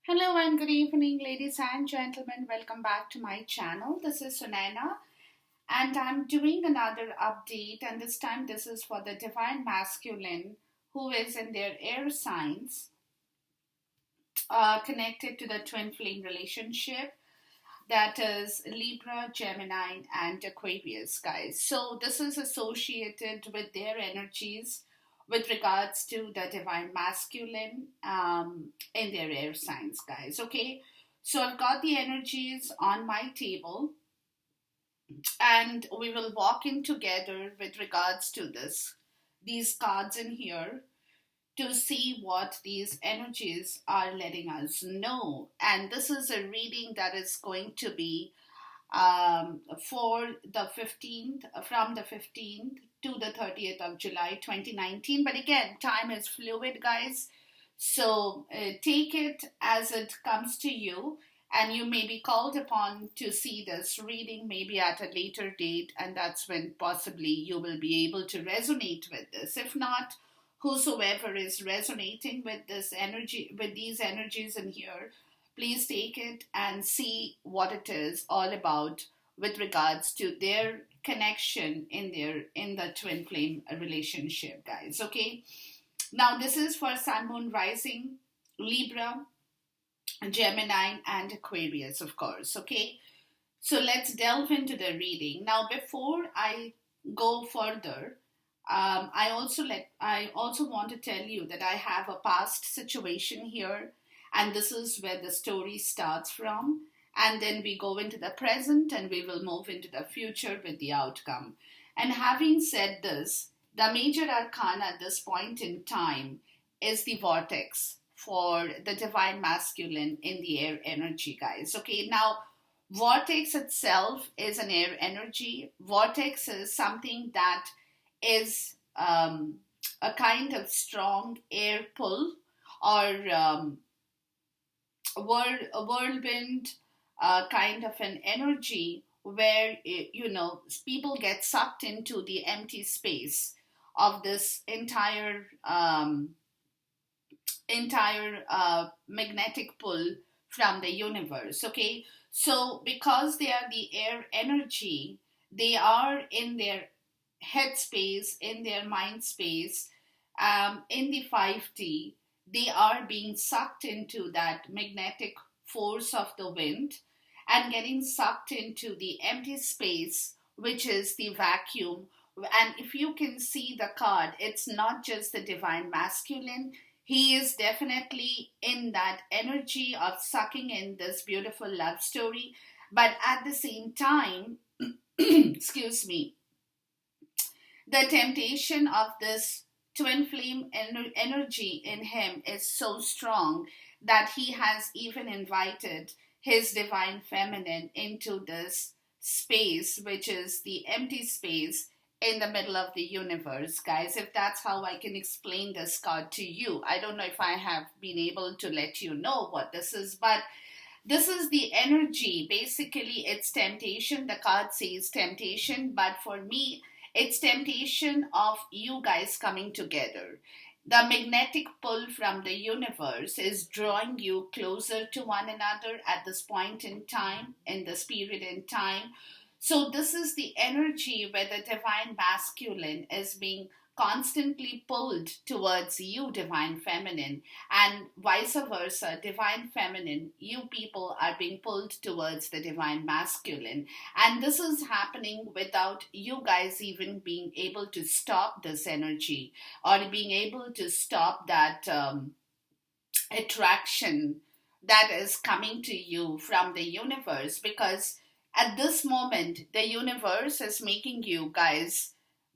Hello and good evening, ladies and gentlemen. Welcome back to my channel. This is Sunaina, and I'm doing another update. And this time, this is for the divine masculine who is in their air signs, connected to the twin flame relationship, that is Libra, Gemini, and Aquarius, guys. So, this is associated with their energies with regards to the divine masculine in their air signs, guys. Okay, so I've got the energies on my table, and we will walk in together with regards to these cards in here to see what these energies are letting us know. And this is a reading that is going to be for the 15th, from the 15th to the 30th of July 2019. But again, time is fluid, guys. So take it as it comes to you. And you may be called upon to see this reading maybe at a later date, and that's when possibly you will be able to resonate with this. If not, whosoever is resonating with this energy, with these energies in here, please take it and see what it is all about with regards to their connection in the twin flame relationship, guys. Okay, now this is for sun, moon, rising, Libra, Gemini, and Aquarius, of course. Okay, so let's delve into the reading. Now, before I go further, I also want to tell you that I have a past situation here, and this is where the story starts from. And then we go into the present, and we will move into the future with the outcome. And having said this, the major arcana at this point in time is the vortex for the divine masculine in the air energy, guys. Okay, now vortex itself is an air energy. Vortex is something that is a kind of strong air pull, or a whirlwind, kind of an energy where people get sucked into the empty space of this entire magnetic pull from the universe. Okay, so because they are the air energy, they are in their headspace, in their mind space, in the 5D, they are being sucked into that magnetic force of the wind and getting sucked into the empty space, which is the vacuum. And if you can see the card, it's not just the divine masculine. He is definitely in that energy of sucking in this beautiful love story. But at the same time, excuse me, the temptation of this twin flame energy in him is so strong that he has even invited his divine feminine into this space, which is the empty space in the middle of the universe, guys. If that's how I can explain this card to you, I don't know if I have been able to let you know what this is, but this is the energy. Basically, it's temptation. The card says temptation, but for me, it's temptation of you guys coming together. The magnetic pull from the universe is drawing you closer to one another at this point in time, in this period in time. So, this is the energy where the divine masculine is being constantly pulled towards you, divine feminine, and vice versa, divine feminine, you people are being pulled towards the divine masculine. And this is happening without you guys even being able to stop this energy, or being able to stop that attraction that is coming to you from the universe, because at this moment the universe is making you guys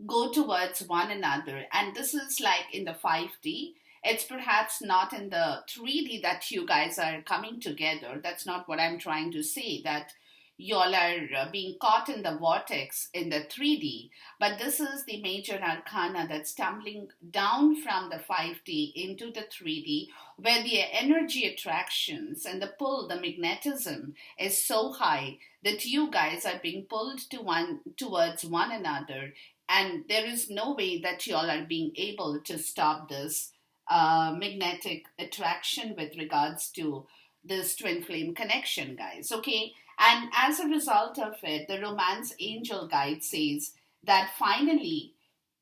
go towards one another. And this is like in the 5D. It's perhaps not in the 3D that you guys are coming together. That's not what I'm trying to say, that y'all are being caught in the vortex in the 3D. But this is the major arcana that's tumbling down from the 5D into the 3D, where the energy attractions and the pull, the magnetism is so high that you guys are being pulled towards one another, and there is no way that y'all are being able to stop this magnetic attraction with regards to this twin flame connection, guys. Okay. And as a result of it, the romance angel guide says that finally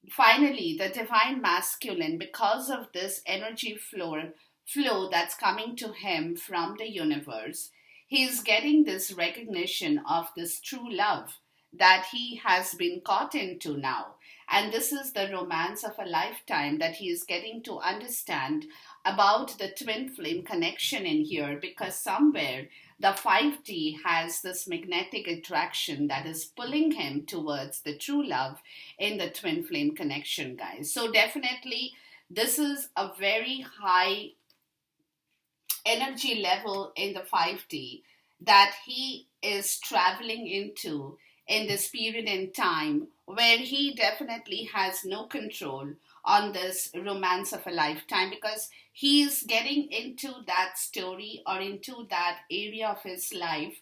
the divine masculine, because of this energy flow that's coming to him from the universe, he's getting this recognition of this true love that he has been caught into now. And this is the romance of a lifetime that he is getting to understand about the twin flame connection in here, because somewhere the 5D has this magnetic attraction that is pulling him towards the true love in the twin flame connection, guys. So, definitely, this is a very high energy level in the 5D that he is traveling into in this period in time, where he definitely has no control on this romance of a lifetime, because he is getting into that story or into that area of his life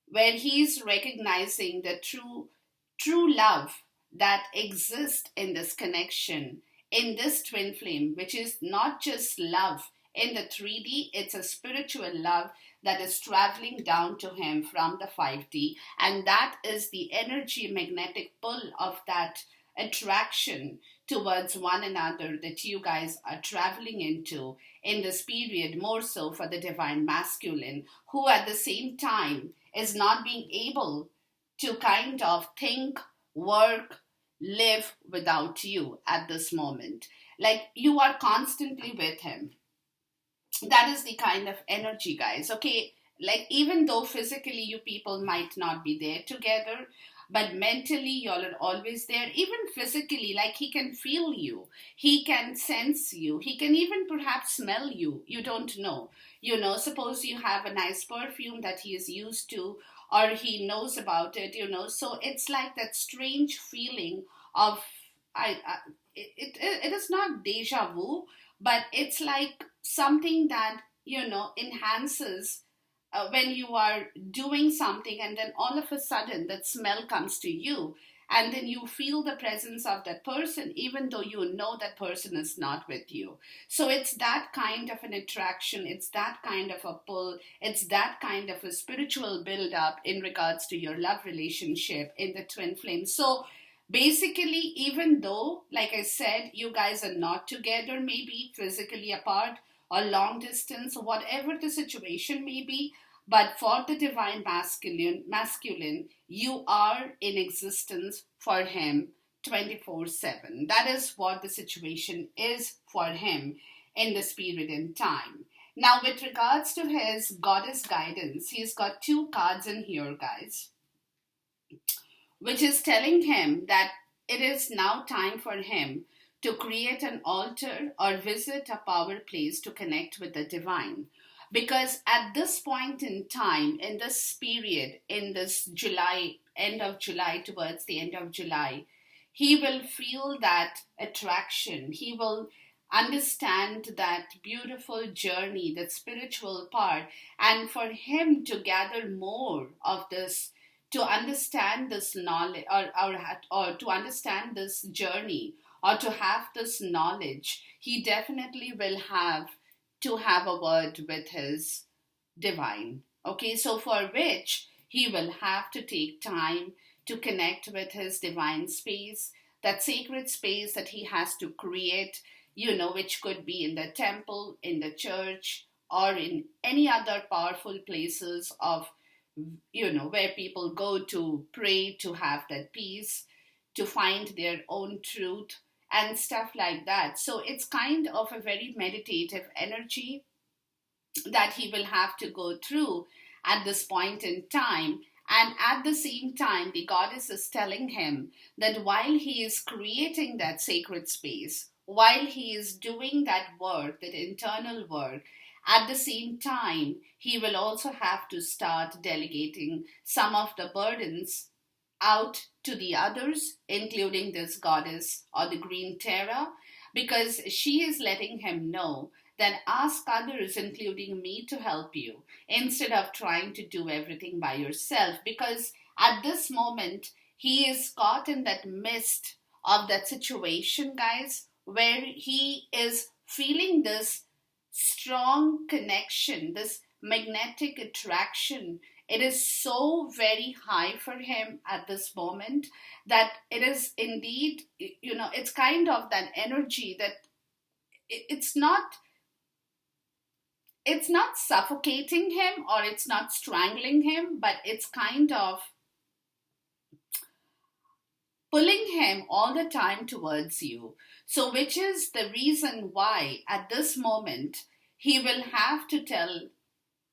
where he's recognizing the true love that exists in this connection, in this twin flame, which is not just love in the 3D, it's a spiritual love that is traveling down to him from the 5D. And that is the energy magnetic pull of that attraction towards one another that you guys are traveling into in this period, more so for the divine masculine, who at the same time is not being able to kind of think, work, live without you at this moment. Like, you are constantly with him. That is the kind of energy, guys. Okay, like, even though physically you people might not be there together, but mentally y'all are always there. Even physically, like, he can feel you, he can sense you, he can even perhaps smell you. You don't know. Suppose you have a nice perfume that he is used to, or he knows about it. So it's like that strange feeling of, it is not deja vu, but it's like something that enhances when you are doing something, and then all of a sudden that smell comes to you, and then you feel the presence of that person even though you know that person is not with you. So it's that kind of an attraction, it's that kind of a pull, it's that kind of a spiritual build up in regards to your love relationship in the twin flame. So basically, even though, like I said, you guys are not together, maybe physically apart or long distance, or whatever the situation may be, but for the divine masculine, you are in existence for him 24/7. That is what the situation is for him in this period in time. Now, with regards to his goddess guidance, he's got two cards in here, guys, which is telling him that it is now time for him to create an altar or visit a power place to connect with the divine. Because at this point in time, in this period, in this July, end of July, towards the end of July, he will feel that attraction. He will understand that beautiful journey, that spiritual part, and for him to gather more of this, to understand this knowledge, or to understand this journey, or to have this knowledge, he definitely will have to have a word with his divine. Okay, so for which he will have to take time to connect with his divine space, that sacred space that he has to create, which could be in the temple, in the church, or in any other powerful places of, where people go to pray, to have that peace, to find their own truth and stuff like that. So it's kind of a very meditative energy that he will have to go through at this point in time. And at the same time, the goddess is telling him that while he is creating that sacred space, while he is doing that work, that internal work, at the same time, he will also have to start delegating some of the burdens out to the others, including this goddess or the Green Terra, because she is letting him know that ask others, including me, to help you instead of trying to do everything by yourself. Because at this moment, he is caught in that mist of that situation, guys, where he is feeling this strong connection, this magnetic attraction, it is so very high for him at this moment that it is indeed, it's kind of that energy that it's not suffocating him or it's not strangling him, but it's kind of pulling him all the time towards you. So, which is the reason why at this moment he will have to tell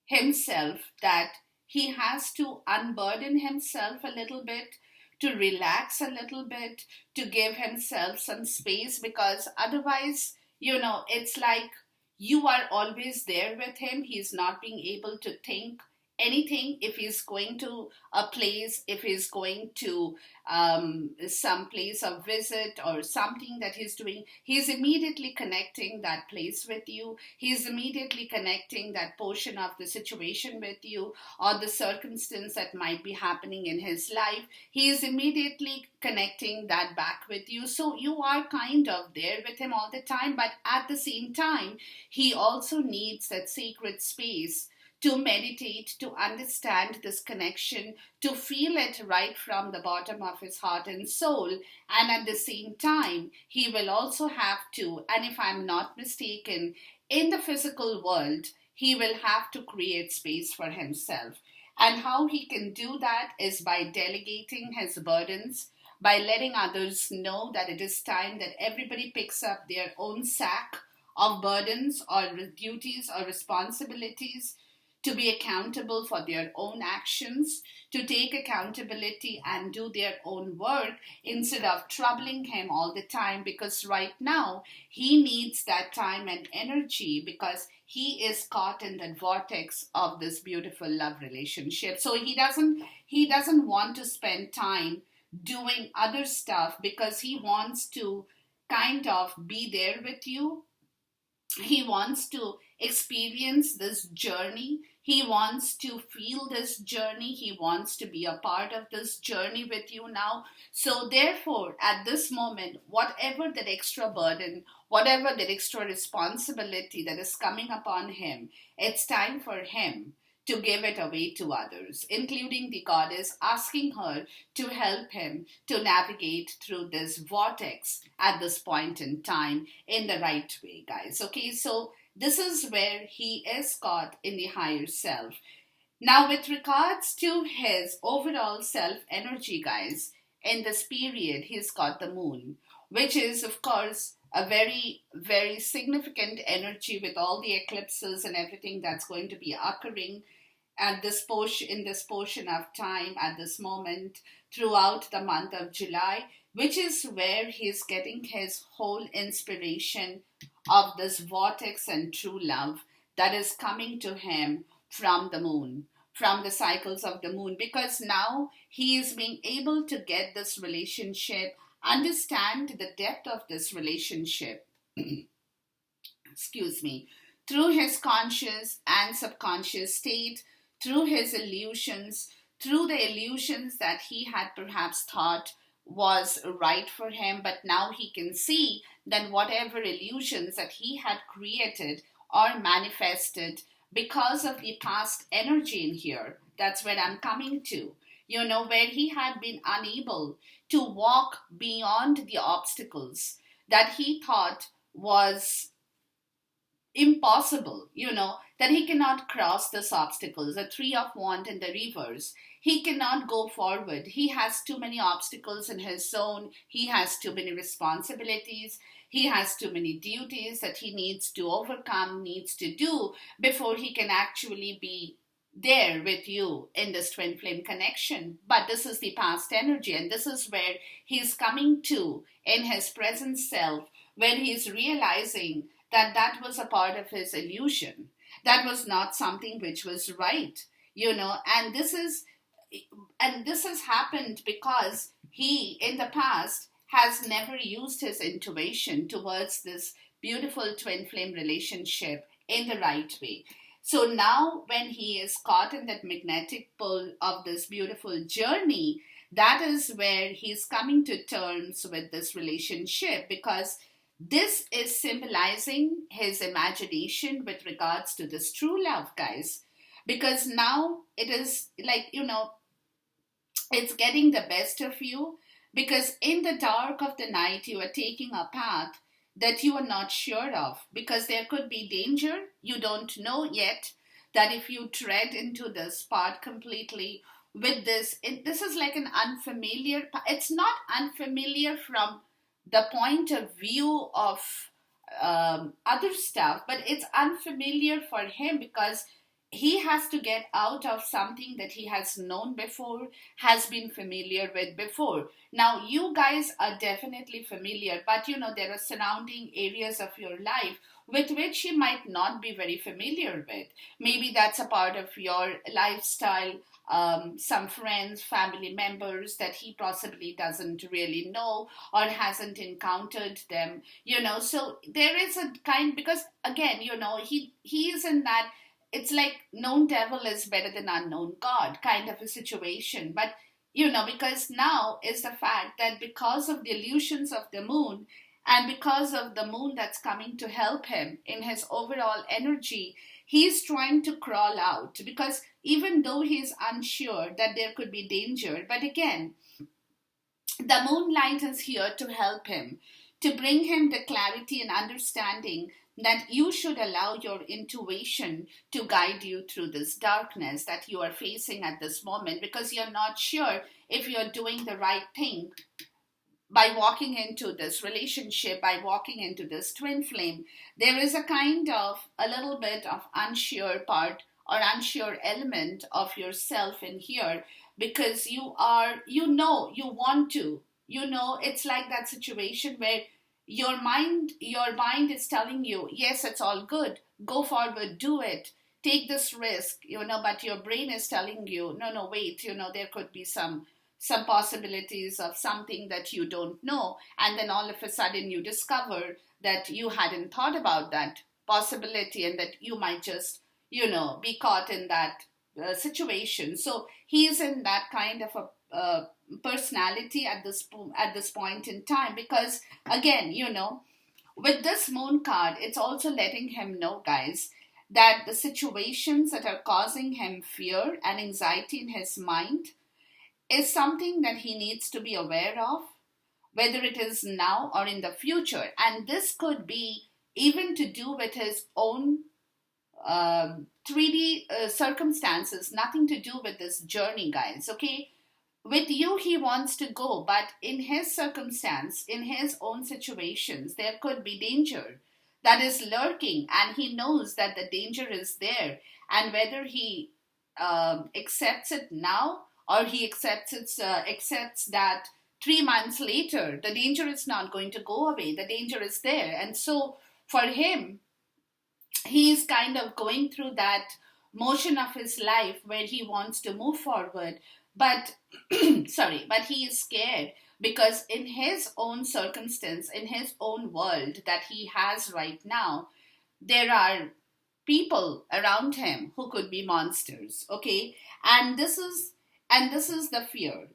himself that he has to unburden himself a little bit, to relax a little bit, to give himself some space, because otherwise, it's like you are always there with him. He's not being able to think anything. If he's going to a place, if he's going to some place of visit or something that he's doing, he's immediately connecting that place with you. He's immediately connecting that portion of the situation with you, or the circumstance that might be happening in his life. He is immediately connecting that back with you. So you are kind of there with him all the time, but at the same time, he also needs that sacred space to meditate, to understand this connection, to feel it right from the bottom of his heart and soul. And at the same time, he will also have to, and if I'm not mistaken, in the physical world, he will have to create space for himself. And how he can do that is by delegating his burdens, by letting others know that it is time that everybody picks up their own sack of burdens or duties or responsibilities, to be accountable for their own actions, to take accountability and do their own work instead of troubling him all the time, because right now he needs that time and energy because he is caught in the vortex of this beautiful love relationship. So he doesn't want to spend time doing other stuff because he wants to kind of be there with you. He wants to experience this journey. He wants to feel this journey. He wants to be a part of this journey with you now. So, therefore, at this moment, whatever that extra burden, whatever that extra responsibility that is coming upon him, it's time for him to give it away to others, including the goddess, asking her to help him to navigate through this vortex at this point in time in the right way, guys. Okay, so this is where he is caught in the higher self. Now, with regards to his overall self energy, guys, in this period, he's got the moon, which is, of course, a very, very significant energy with all the eclipses and everything that's going to be occurring at this portion in this portion of time at this moment throughout the month of July, which is where he's getting his whole inspiration of this vortex and true love that is coming to him from the moon, from the cycles of the moon, because now he is being able to get this relationship, understand the depth of this relationship, excuse me, through his conscious and subconscious state, through his illusions, through the illusions that he had perhaps thought was right for him, but now he can see that whatever illusions that he had created or manifested because of the past energy in here, that's where I'm coming to, where he had been unable to walk beyond the obstacles that he thought was impossible, that he cannot cross this obstacles, the three of wands in the reverse. He cannot go forward. He has too many obstacles in his zone. He has too many responsibilities. He has too many duties that he needs to overcome, needs to do before he can actually be there with you in this twin flame connection. But this is the past energy, and this is where he's coming to in his present self, when he's realizing that that was a part of his illusion. That was not something which was right, and this has happened because he in the past has never used his intuition towards this beautiful twin flame relationship in the right way. So now when he is caught in that magnetic pull of this beautiful journey, that is where he's coming to terms with this relationship, because this is symbolizing his imagination with regards to this true love, guys. because now it is like, it's getting the best of you, because in the dark of the night you are taking a path that you are not sure of, because there could be danger. You don't know yet that if you tread into this path completely with this is like an unfamiliar it's not unfamiliar from the point of view of other stuff, but it's unfamiliar for him because he has to get out of something that he has known before, has been familiar with before. Now, you guys are definitely familiar, but there are surrounding areas of your life with which he might not be very familiar with. Maybe that's a part of your lifestyle, some friends, family members that he possibly doesn't really know or hasn't encountered them. So there is a kind, because again, he is in that, it's like known devil is better than unknown God kind of a situation. But because now is the fact that because of the illusions of the moon, and because of the moon that's coming to help him in his overall energy, he's trying to crawl out, because even though he's unsure that there could be danger, but again, the moonlight is here to help him, to bring him the clarity and understanding that you should allow your intuition to guide you through this darkness that you are facing at this moment, because you're not sure if you're doing the right thing by walking into this relationship, by walking into this twin flame. There is a kind of a little bit of unsure part or unsure element of yourself in here, because you want to, it's like that situation where your mind is telling you, yes, it's all good, go forward, do it, take this risk, but your brain is telling you, no, no, wait, there could be some possibilities of something that you don't know, and then all of a sudden you discover that you hadn't thought about that possibility, and that you might just be caught in that situation. So he's in that kind of a personality at this point in time, because again, with this moon card, it's also letting him know, guys, that the situations that are causing him fear and anxiety in his mind is something that he needs to be aware of, whether it is now or in the future. And this could be even to do with his own 3D circumstances, nothing to do with this journey, guys, okay? With you, he wants to go, but in his circumstance, in his own situations, there could be danger that is lurking, and he knows that the danger is there. And whether he accepts it now, or he accepts that 3 months later, the danger is not going to go away. The danger is there, and so for him, he's kind of going through that motion of his life where he wants to move forward, but sorry, but he is scared, because in his own circumstance, in his own world that he has right now, there are people around him who could be monsters, okay? And this is the fear,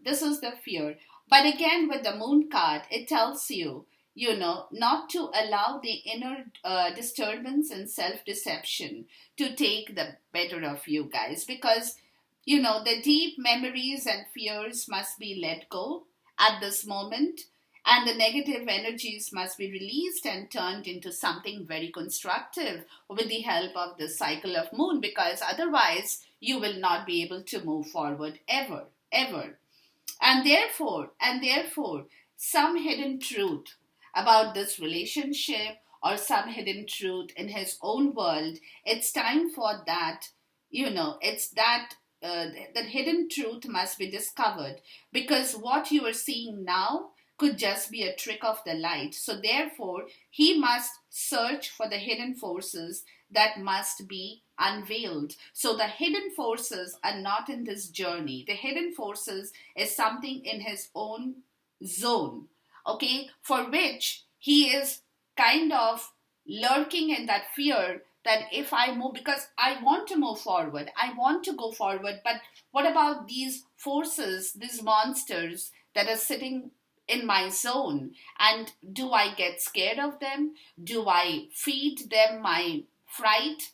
but again, with the moon card, it tells you, not to allow the inner disturbance and self deception to take the better of you, guys, because the deep memories and fears must be let go at this moment, and the negative energies must be released and turned into something very constructive with the help of the cycle of moon, because otherwise you will not be able to move forward ever, ever. And therefore, some hidden truth about this relationship, or some hidden truth in his own world, it's time for that, it's that hidden truth must be discovered, because what you are seeing now could just be a trick of the light. So therefore, he must search for the hidden forces that must be unveiled. So the hidden forces are not in this journey. The hidden forces is something in his own zone, okay, for which he is kind of lurking in that fear that if I move, because I want to move forward, I want to go forward, but what about these forces, these monsters that are sitting in my zone? And do I get scared of them? Do I feed them my fright?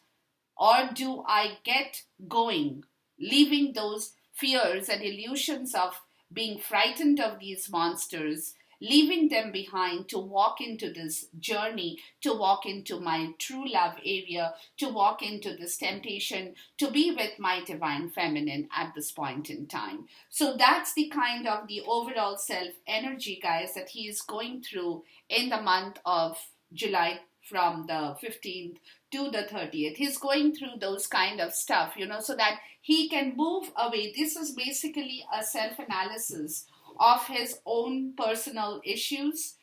Or do I get going, leaving those fears and illusions of being frightened of these monsters, leaving them behind to walk into this journey, to walk into my true love area, to walk into this temptation, to be with my divine feminine at this point in time. So that's the kind of the overall self energy, guys, that he is going through in the month of July from the 15th to the 30th. He's going through those kind of stuff, so that he can move away. This is basically a self analysis of his own personal issues,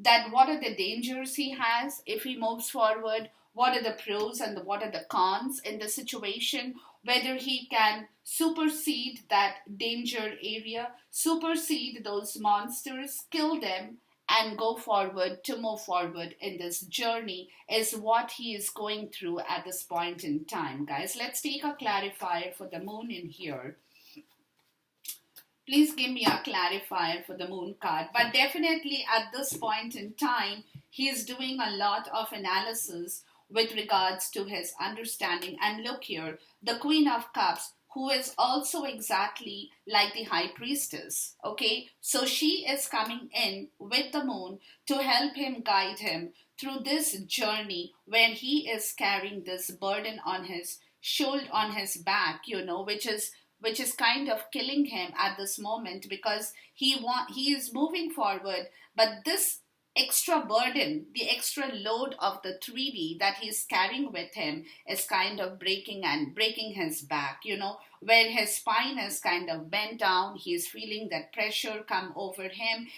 that what are the dangers he has if he moves forward, what are the pros and what are the cons in the situation, whether he can supersede that danger area, supersede those monsters, kill them, and go forward to move forward in this journey is what he is going through at this point in time, guys. Let's take a clarifier for the moon in here. Please give me a clarifier for the moon card. But definitely at this point in time, he is doing a lot of analysis with regards to his understanding. And look here, the Queen of Cups, who is also exactly like the High Priestess. Okay, so she is coming in with the moon to help him, guide him through this journey where he is carrying this burden on his shoulder, on his back, which is kind of killing him at this moment, because he is moving forward, but this extra burden, the extra load of the 3D that he's carrying with him is kind of breaking his back, where his spine is kind of bent down. He's feeling that pressure come over him.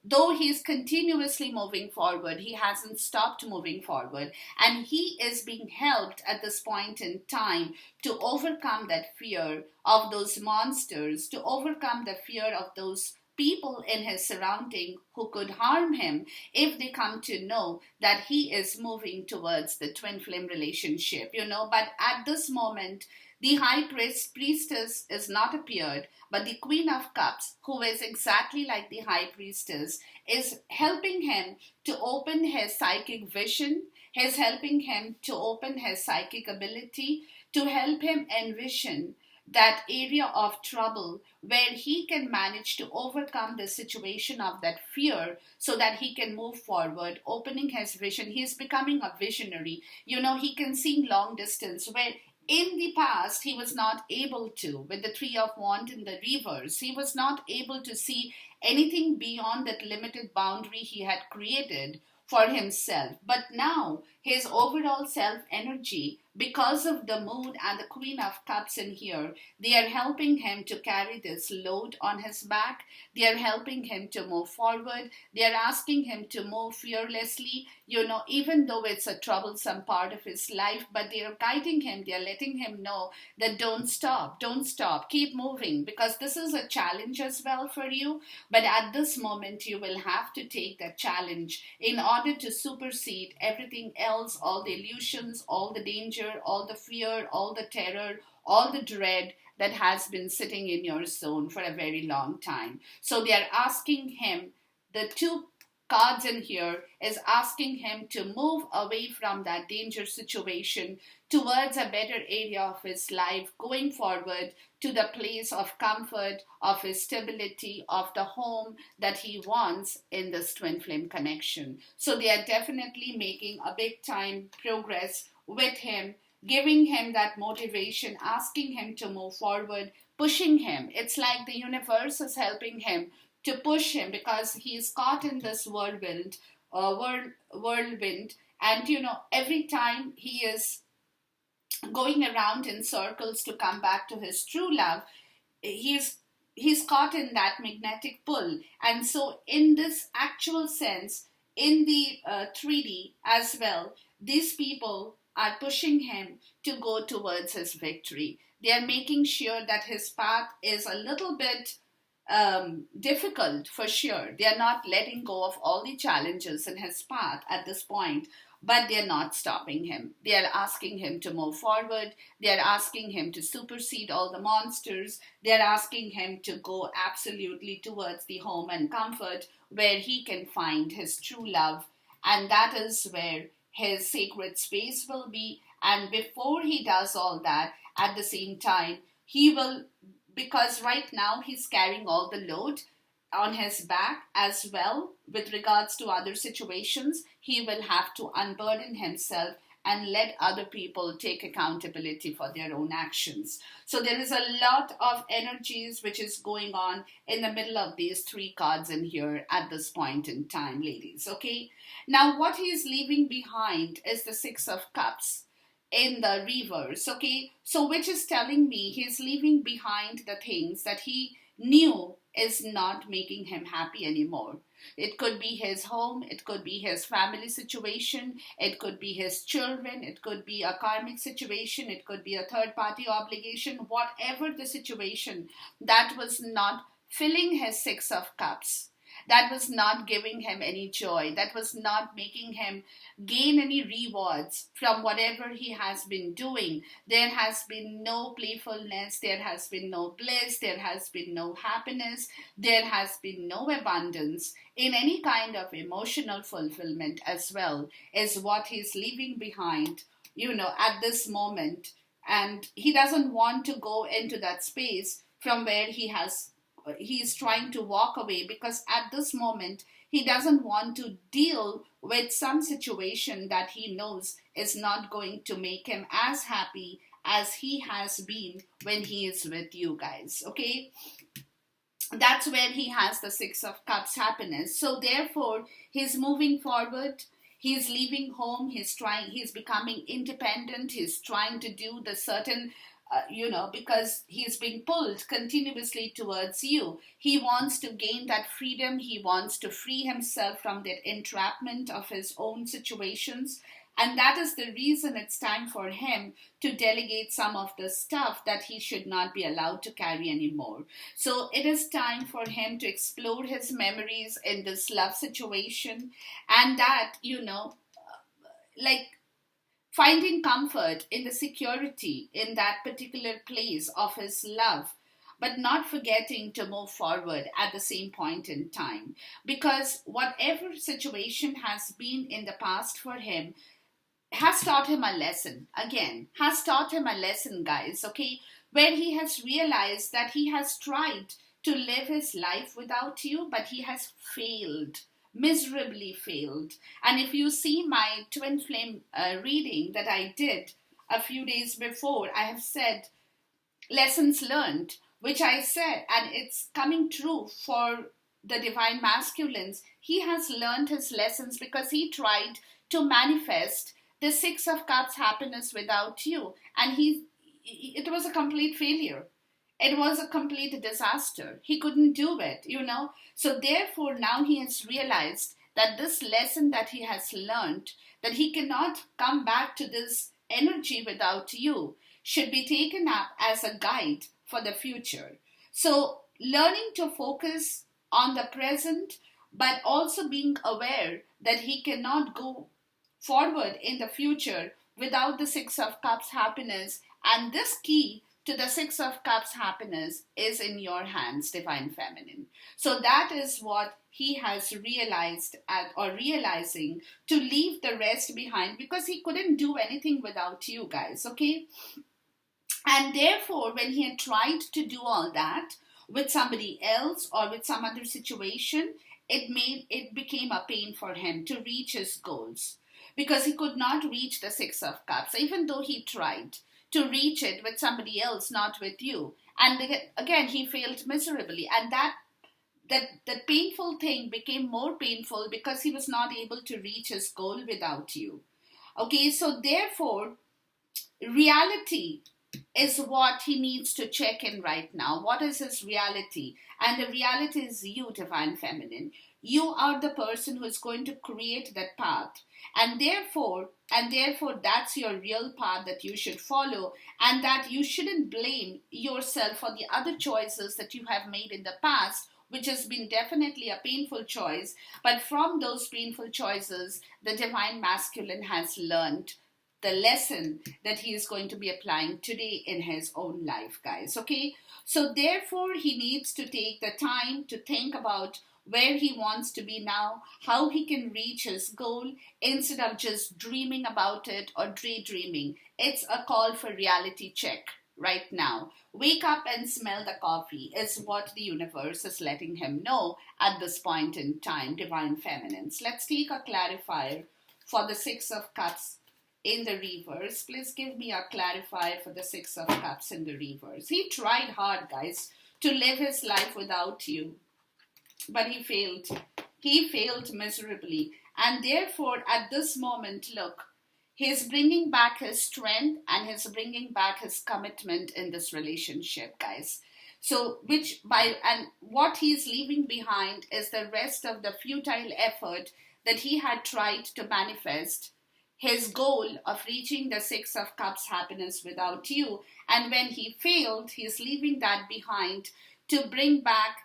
Though he's continuously moving forward, he hasn't stopped moving forward. And he is being helped at this point in time to overcome that fear of those monsters, to overcome the fear of those people in his surrounding who could harm him if they come to know that he is moving towards the twin flame relationship, But at this moment, the high priestess is not appeared, but the Queen of Cups, who is exactly like the high priestess, is helping him to open his psychic vision, is helping him to open his psychic ability, to help him envision that area of trouble where he can manage to overcome the situation of that fear so that he can move forward, opening his vision. He is becoming a visionary. He can see long distance where in the past he was not able to. With the Three of Wands in the reverse, he was not able to see anything beyond that limited boundary he had created for himself. But now his overall self energy, because of the moon and the Queen of Cups in here, they are helping him to carry this load on his back. They are helping him to move forward. They are asking him to move fearlessly, even though it's a troublesome part of his life, but they are guiding him. They are letting him know that don't stop, keep moving, because this is a challenge as well for you. But at this moment, you will have to take that challenge in order to supersede everything else, all the illusions, all the danger, all the fear, all the terror, all the dread that has been sitting in your zone for a very long time. So they are asking him, the two cards in here is asking him to move away from that danger situation towards a better area of his life, going forward to the place of comfort, of his stability, of the home that he wants in this twin flame connection. So they are definitely making a big time progress with him, giving him that motivation, asking him to move forward, pushing him. It's like the universe is helping him to push him, because he's caught in this whirlwind, and every time he is going around in circles to come back to his true love, he's caught in that magnetic pull. And so in this actual sense, in the 3D as well, these people are pushing him to go towards his victory. They are making sure that his path is a little bit difficult, for sure. They are not letting go of all the challenges in his path at this point, but they are not stopping him. They are asking him to move forward. They are asking him to supersede all the monsters. They are asking him to go absolutely towards the home and comfort where he can find his true love. And that is where his sacred space will be, And before he does all that, at the same time, he will, because right now he's carrying all the load on his back as well with regards to other situations, he will have to unburden himself and let other people take accountability for their own actions. So there is a lot of energies which is going on in the middle of these three cards in here at this point in time, ladies. Okay. Now, what he is leaving behind is the Six of Cups in the reverse. Okay. So, which is telling me he's leaving behind the things that he knew is not making him happy anymore. It could be his home, it could be his family situation, it could be his children, it could be a karmic situation, it could be a third party obligation, whatever the situation that was not filling his Six of Cups, that was not giving him any joy, that was not making him gain any rewards from whatever he has been doing. There has been no playfulness, there has been no bliss, there has been no happiness, there has been no abundance in any kind of emotional fulfillment as well, is what he's leaving behind, at this moment. And he doesn't want to go into that space from where he's trying to walk away, because at this moment he doesn't want to deal with some situation that he knows is not going to make him as happy as he has been when he is with you guys. Okay, that's where he has the Six of Cups happiness. So therefore he's moving forward, he's leaving home, he's becoming independent, he's trying to do the certain because he's being pulled continuously towards you. He wants to gain that freedom. He wants to free himself from that entrapment of his own situations. And that is the reason it's time for him to delegate some of the stuff that he should not be allowed to carry anymore. So it is time for him to explore his memories in this love situation, and that, like, finding comfort in the security in that particular place of his love, but not forgetting to move forward at the same point in time. Because whatever situation has been in the past for him has taught him a lesson. Again, has taught him a lesson, guys, okay? Where he has realized that he has tried to live his life without you, but he has failed, miserably failed. And if you see my twin flame reading that I did a few days before, I have said lessons learned, which I said, and it's coming true for the divine masculines. He has learned his lessons because he tried to manifest the Six of Cups happiness without you, and it was a complete failure. It was a complete disaster. He couldn't do it. So therefore now he has realized that this lesson that he has learned, that he cannot come back to this energy without you, should be taken up as a guide for the future. So learning to focus on the present, but also being aware that he cannot go forward in the future without the Six of Cups happiness. And this key to the Six of Cups happiness is in your hands, Divine Feminine. So that is what he has realized or realizing, to leave the rest behind, because he couldn't do anything without you guys, okay? And therefore, when he had tried to do all that with somebody else or with some other situation, it became a pain for him to reach his goals, because he could not reach the Six of Cups, even though he tried to reach it with somebody else, not with you. And again, he failed miserably. And that painful thing became more painful because he was not able to reach his goal without you. Okay, so therefore, reality is what he needs to check in right now. What is his reality? And the reality is you, Divine Feminine. You are the person who is going to create that path. And therefore, that's your real path that you should follow, and that you shouldn't blame yourself for the other choices that you have made in the past, which has been definitely a painful choice. But from those painful choices, the Divine Masculine has learned the lesson that he is going to be applying today in his own life, guys. Okay, so therefore he needs to take the time to think about where he wants to be now, how he can reach his goal instead of just dreaming about it or daydreaming. It's a call for reality check right now. Wake up and smell the coffee is what the universe is letting him know at this point in time, divine feminines. Let's take a clarifier for the Six of Cups in the reverse. Please give me a clarifier for the Six of Cups in the reverse. He tried hard, guys, to live his life without you, but he failed. He failed miserably. And therefore, at this moment, look, he's bringing back his strength and he's bringing back his commitment in this relationship, guys. So, and what he's leaving behind is the rest of the futile effort that he had tried to manifest his goal of reaching the Six of Cups happiness without you. And when he failed, he's leaving that behind to bring back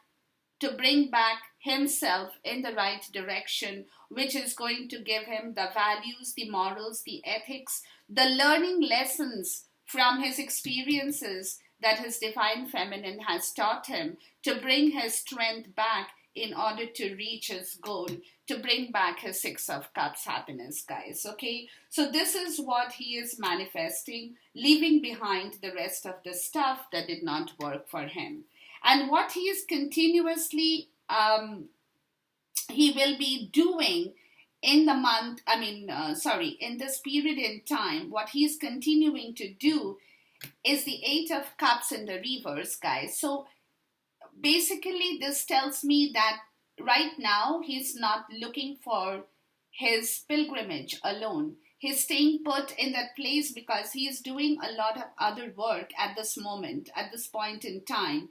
himself in the right direction, which is going to give him the values, the morals, the ethics, the learning lessons from his experiences that his divine feminine has taught him, to bring his strength back in order to reach his goal, to bring back his Six of Cups happiness, guys. Okay, so this is what he is manifesting, leaving behind the rest of the stuff that did not work for him. And what he is continuously he will be doing in the month, in this period in time, what he is continuing to do is the Eight of Cups in the reverse, guys. So basically, this tells me that right now he's not looking for his pilgrimage alone. He's staying put in that place because he is doing a lot of other work at this moment, at this point in time.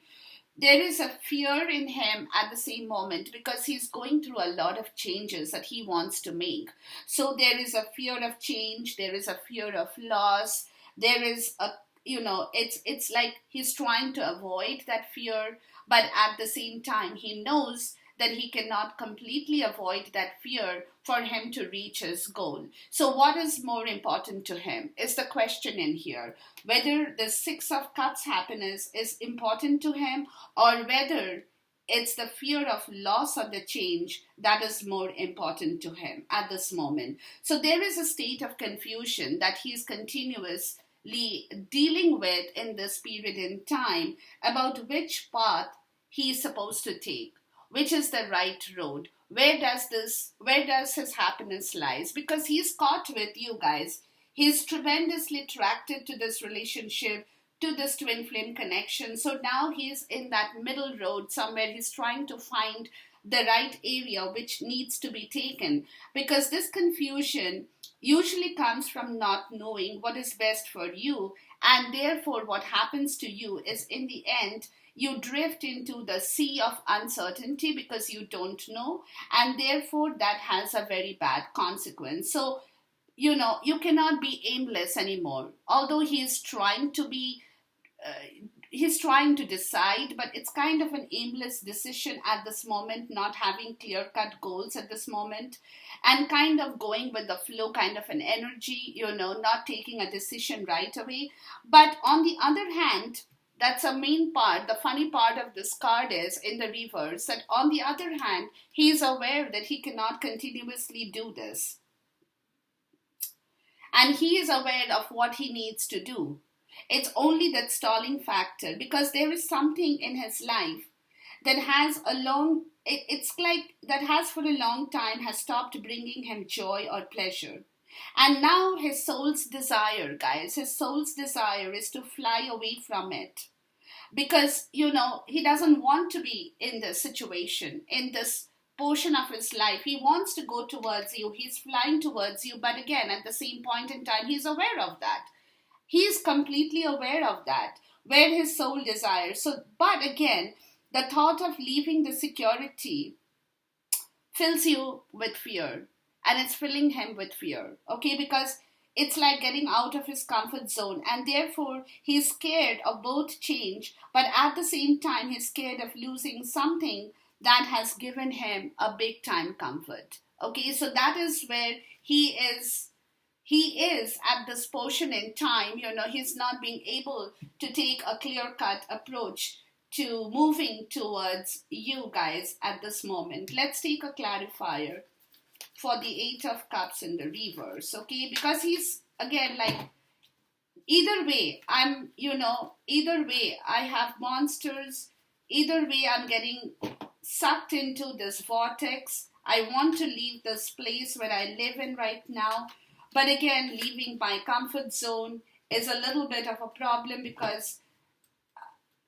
There is a fear in him at the same moment because he's going through a lot of changes that he wants to make. So there is a fear of change, there is a fear of loss, there is a, it's like he's trying to avoid that fear, but at the same time he knows that he cannot completely avoid that fear for him to reach his goal. So what is more important to him is the question in here, whether the Six of Cups happiness is important to him or whether it's the fear of loss or the change that is more important to him at this moment. So there is a state of confusion that he is continuously dealing with in this period in time about which path he is supposed to take, which is the right road. Where does his happiness lies? Because he's caught with you guys. He's tremendously attracted to this relationship, to this twin flame connection. So now he's in that middle road somewhere. He's trying to find the right area which needs to be taken. Because this confusion usually comes from not knowing what is best for you. And therefore, what happens to you is in the end, you drift into the sea of uncertainty because you don't know, and therefore that has a very bad consequence. So, you cannot be aimless anymore. Although he's trying to decide, but it's kind of an aimless decision at this moment, not having clear-cut goals at this moment, and kind of going with the flow, kind of an energy, not taking a decision right away. But on the other hand, that's a main part. The funny part of this card is in the reverse that on the other hand, he is aware that he cannot continuously do this. And he is aware of what he needs to do. It's only that stalling factor because there is something in his life that has for a long time has stopped bringing him joy or pleasure. And now his soul's desire, guys, his soul's desire is to fly away from it. Because, he doesn't want to be in this situation, in this portion of his life. He wants to go towards you. He's flying towards you. But again, at the same point in time, he's aware of that. He's completely aware of that, where his soul desires. So, but again, the thought of leaving the security fills you with fear. And it's filling him with fear. Okay, because it's like getting out of his comfort zone, and therefore he's scared of both change, but at the same time he's scared of losing something that has given him a big time comfort. Okay, so that is where he is at this portion in time. He's not being able to take a clear cut approach to moving towards you guys at this moment. Let's take a clarifier for the Eight of Cups in the reverse, okay? Because he's, again, like, either way, either way, I have monsters. Either way, I'm getting sucked into this vortex. I want to leave this place where I live in right now. But again, leaving my comfort zone is a little bit of a problem, because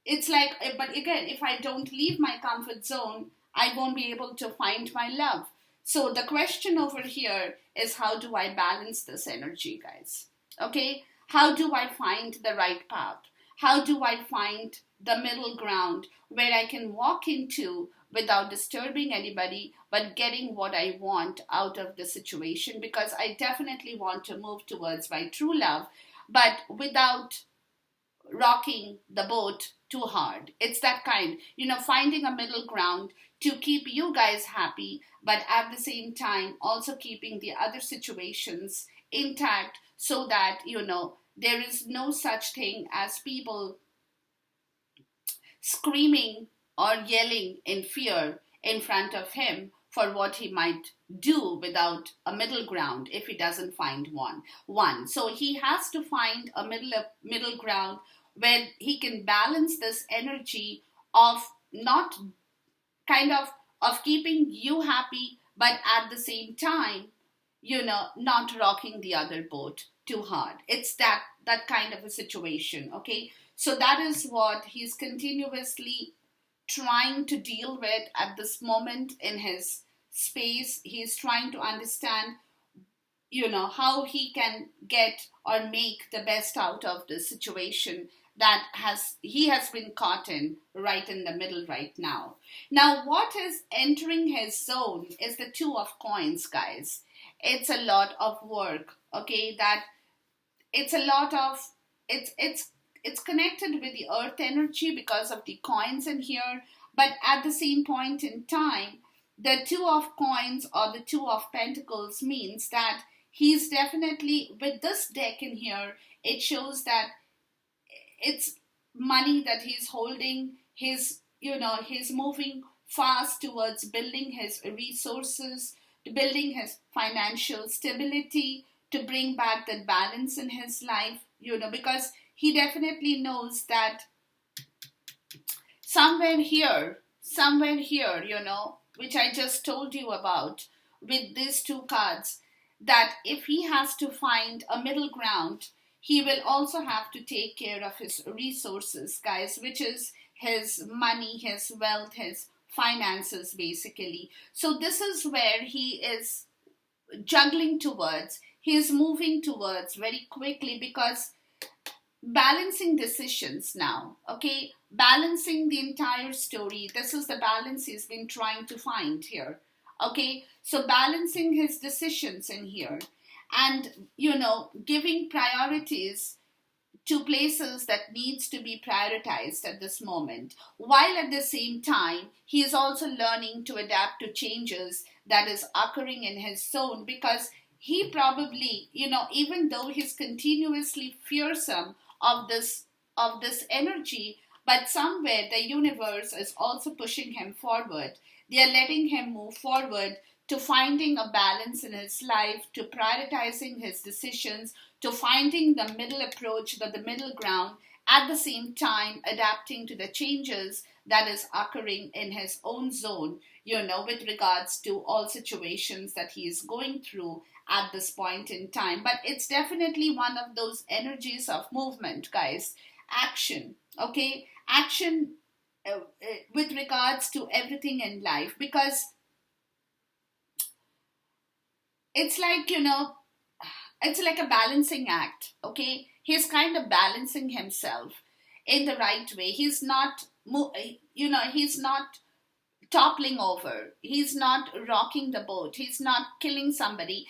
it's like, but again, if I don't leave my comfort zone, I won't be able to find my love. So the question over here is, how do I balance this energy, guys? Okay? How do I find the right path? How do I find the middle ground where I can walk into without disturbing anybody, but getting what I want out of the situation? Because I definitely want to move towards my true love, but without rocking the boat too hard. It's that kind, finding a middle ground to keep you guys happy, but at the same time also keeping the other situations intact, so that, there is no such thing as people screaming or yelling in fear in front of him for what he might do without a middle ground if he doesn't find one. So he has to find a middle ground where he can balance this energy of not kind of keeping you happy, but at the same time, not rocking the other boat too hard. It's that kind of a situation, okay? So that is what he's continuously trying to deal with at this moment in his space. He's trying to understand, how he can get or make the best out of the situation that he has been caught in right in the middle right now. Now, what is entering his zone is the Two of Coins, guys. It's a lot of work, okay? That it's a lot of it's connected with the earth energy because of the coins in here, but at the same point in time, the Two of Coins or the Two of Pentacles means that he's definitely, with this deck in here, it shows that it's money that he's holding. He's moving fast towards building his resources, to building his financial stability, to bring back that balance in his life, because he definitely knows that somewhere here, which I just told you about with these two cards, that if he has to find a middle ground, he will also have to take care of his resources, guys, which is his money, his wealth, his finances, basically. So this is where he is juggling towards, he is moving towards very quickly, because balancing decisions now, okay? Balancing the entire story. This is the balance he's been trying to find here, okay? So balancing his decisions in here and, giving priorities to places that needs to be prioritized at this moment, while at the same time he is also learning to adapt to changes that is occurring in his zone, because he probably, even though he's continuously fearsome of this energy, but somewhere the universe is also pushing him forward. They are letting him move forward to finding a balance in his life, to prioritizing his decisions, to finding the middle approach, the middle ground, at the same time adapting to the changes that is occurring in his own zone, with regards to all situations that he is going through at this point in time. But it's definitely one of those energies of movement, guys. Action, okay? Action with regards to everything in life, because it's like, it's like a balancing act, okay? He's kind of balancing himself in the right way. He's not, he's not toppling over. He's not rocking the boat. He's not killing somebody.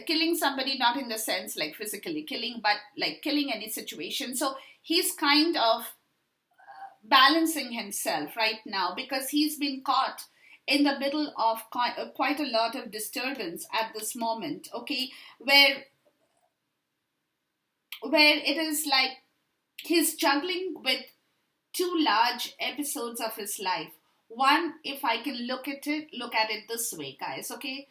Killing somebody, not in the sense like physically killing, but like killing any situation. So he's kind of balancing himself right now, because he's been caught in the middle of quite a lot of disturbance at this moment, okay, where it is like he's juggling with two large episodes of his life. One, if I can look at it this way, guys, okay?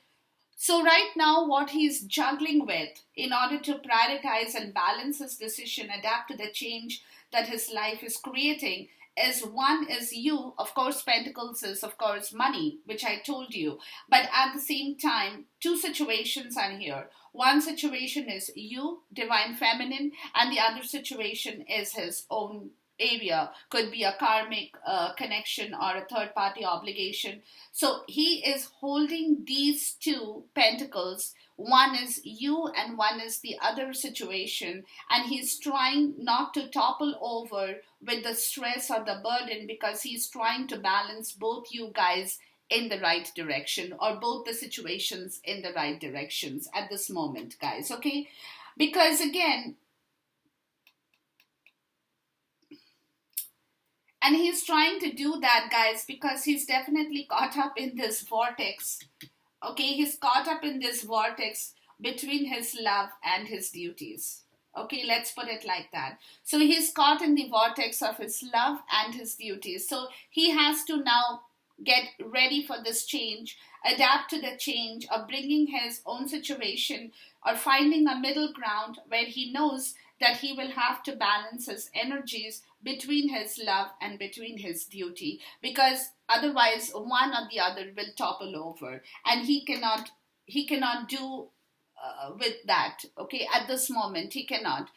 So right now, what he's juggling with in order to prioritize and balance his decision, adapt to the change that his life is creating, is one is you, of course, Pentacles is of course money, which I told you. But at the same time, two situations are here. One situation is you, Divine Feminine, and the other situation is his own area. Could be a karmic connection or a third party obligation. So he is holding these two pentacles. One is you and one is the other situation. And he's trying not to topple over with the stress or the burden, because he's trying to balance both you guys in the right direction, or both the situations in the right directions at this moment, guys, okay? Because again, and he's trying to do that, guys, because he's definitely caught up in this vortex. Okay, he's caught up in this vortex between his love and his duties. Okay, let's put it like that. So he's caught in the vortex of his love and his duties. So he has to now get ready for this change, adapt to the change, or bringing his own situation, or finding a middle ground where he knows that he will have to balance his energies between his love and between his duty, because otherwise one or the other will topple over, and he cannot do with that. Okay, at this moment he cannot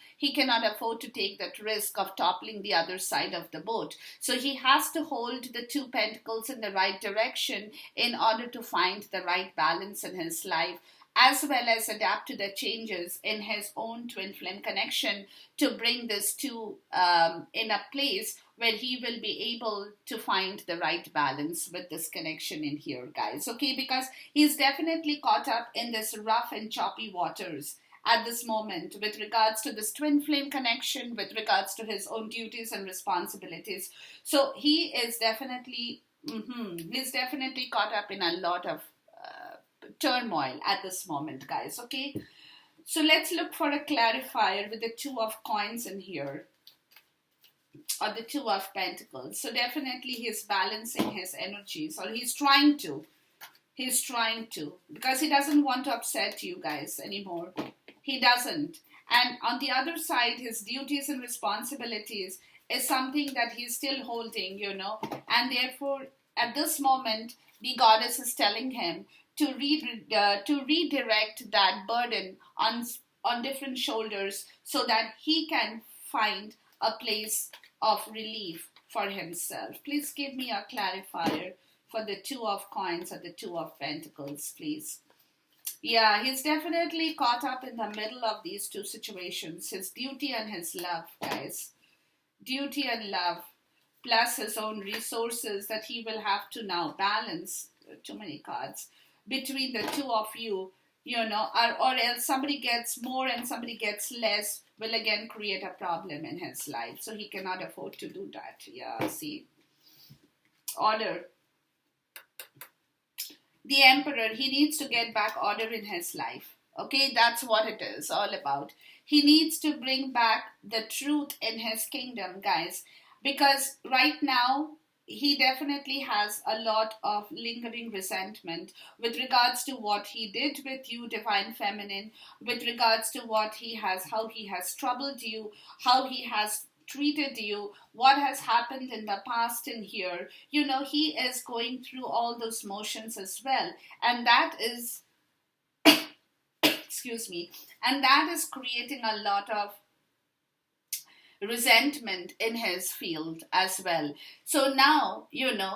afford to take that risk of toppling the other side of the boat. So he has to hold the two pentacles in the right direction in order to find the right balance in his life, as well as adapt to the changes in his own twin flame connection, to bring this two in a place where he will be able to find the right balance with this connection in here, guys. Okay, because he's definitely caught up in this rough and choppy waters at this moment with regards to this twin flame connection, with regards to his own duties and responsibilities. So he is definitely, he's definitely caught up in a lot of turmoil at this moment, guys. Okay, so let's look for a clarifier with the two of coins in here, or the two of pentacles. So definitely he's balancing his energies, or he's trying to because he doesn't want to upset you guys anymore. He doesn't. And on the other side, his duties and responsibilities is something that he's still holding, and therefore at this moment the goddess is telling him to redirect that burden on different shoulders, so that he can find a place of relief for himself. Please give me a clarifier for the two of coins or the two of pentacles, please. Yeah, he's definitely caught up in the middle of these two situations, his duty and his love, guys. Duty and love, plus his own resources that he will have to now balance. Too many cards between the two of you, or else somebody gets more and somebody gets less, will again create a problem in his life. So he cannot afford to do that. Yeah, see. Order. The Emperor, he needs to get back order in his life. Okay, that's what it is all about. He needs to bring back the truth in his kingdom, guys. Because right now, he definitely has a lot of lingering resentment with regards to what he did with you, Divine Feminine, with regards to how he has troubled you, how he has treated you, what has happened in the past in here. He is going through all those motions as well. And that is, excuse me, and that is creating a lot of resentment in his field as well. So now,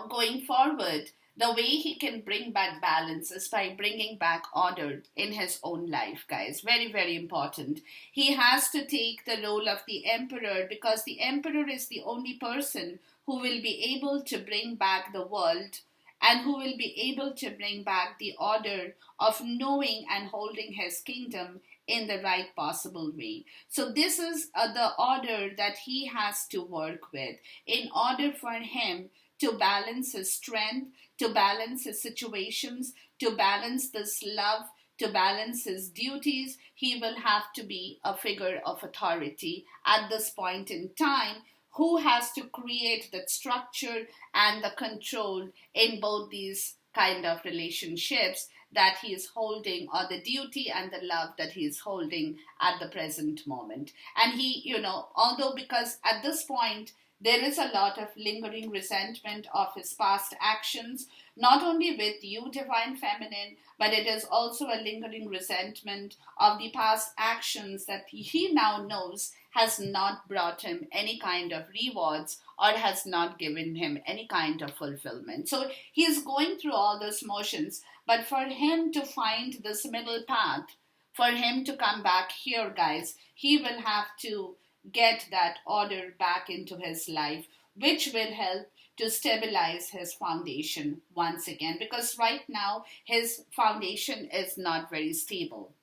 going forward, the way he can bring back balance is by bringing back order in his own life, guys. Very, very important. He has to take the role of the Emperor, because the Emperor is the only person who will be able to bring back the world, and who will be able to bring back the order of knowing and holding his kingdom in the right possible way. So this is the order that he has to work with in order for him to balance his strength, to balance his situations, to balance this love, to balance his duties. He will have to be a figure of authority at this point in time, who has to create that structure and the control in both these kind of relationships that he is holding, or the duty and the love that he is holding at the present moment. And he, although, because at this point there is a lot of lingering resentment of his past actions, not only with you, Divine Feminine, but it is also a lingering resentment of the past actions that he now knows has not brought him any kind of rewards or has not given him any kind of fulfillment. So he is going through all those motions, but for him to find this middle path, for him to come back here, guys, he will have to get that order back into his life, which will help to stabilize his foundation once again, because right now his foundation is not very stable.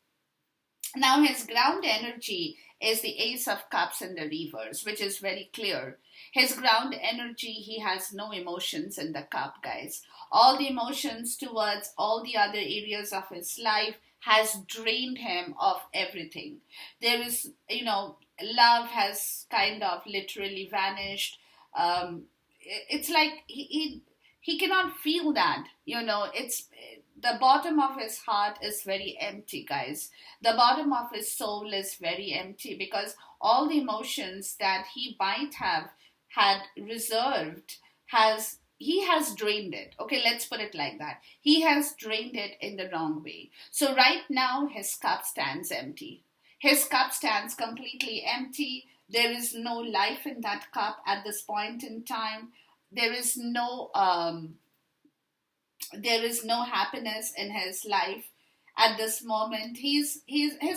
Now his ground energy is the Ace of Cups in the reverse, which is very clear. His ground energy, he has no emotions in the cup, guys. All the emotions towards all the other areas of his life has drained him of everything. There is, love has kind of literally vanished. It's like he cannot feel that. It's the bottom of his heart is very empty, guys. The bottom of his soul is very empty, because all the emotions that he might have had reserved he has drained it. Okay, let's put it like that. He has drained it in the wrong way. So right now his cup stands empty. His cup stands completely empty. There is no life in that cup at this point in time. There is no happiness in his life at this moment. His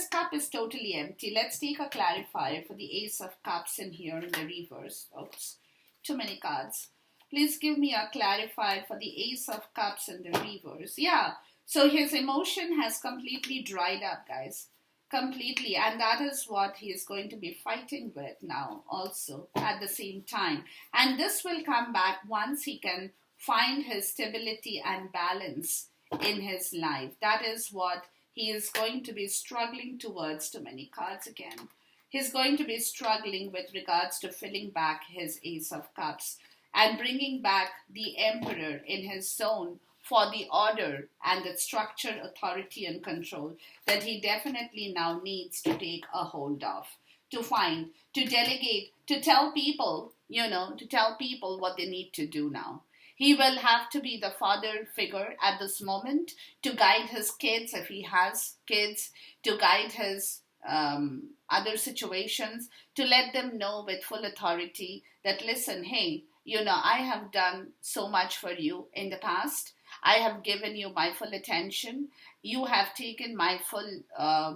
cup is totally empty. Let's take a clarifier for the Ace of Cups in here in the reverse. Oops, too many cards. Please give me a clarifier for the Ace of Cups in the reverse. Yeah, so his emotion has completely dried up, guys. Completely. And that is what he is going to be fighting with now also at the same time. And this will come back once he can find his stability and balance in his life. That is what he is going to be struggling towards. Too many cards again. He's going to be struggling with regards to filling back his Ace of Cups and bringing back the Emperor in his zone for the order and the structure, authority, and control that he definitely now needs to take a hold of, to find, to delegate, to tell people, what they need to do now. He will have to be the father figure at this moment to guide his kids, if he has kids, to guide his other situations, to let them know with full authority that, listen, hey, I have done so much for you in the past. I have given you my full attention. You have taken my full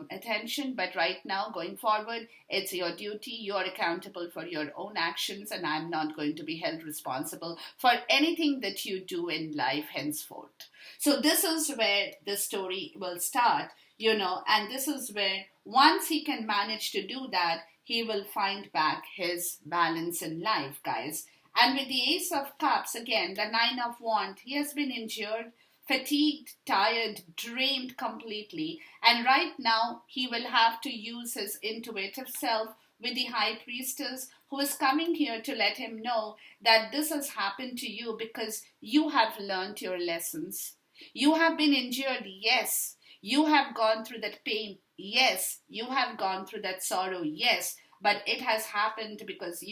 attention, but right now, going forward, it's your duty. You are accountable for your own actions, and I'm not going to be held responsible for anything that you do in life henceforth. So this is where the story will start, and this is where, once he can manage to do that, he will find back his balance in life, guys. And with the Ace of Cups, again, the Nine of Wands, he has been injured, fatigued, tired, drained completely. And right now, he will have to use his intuitive self with the High Priestess, who is coming here to let him know that this has happened to you because you have learned your lessons. You have been injured, yes. You have gone through that pain, yes. You have gone through that sorrow, yes. But it has happened because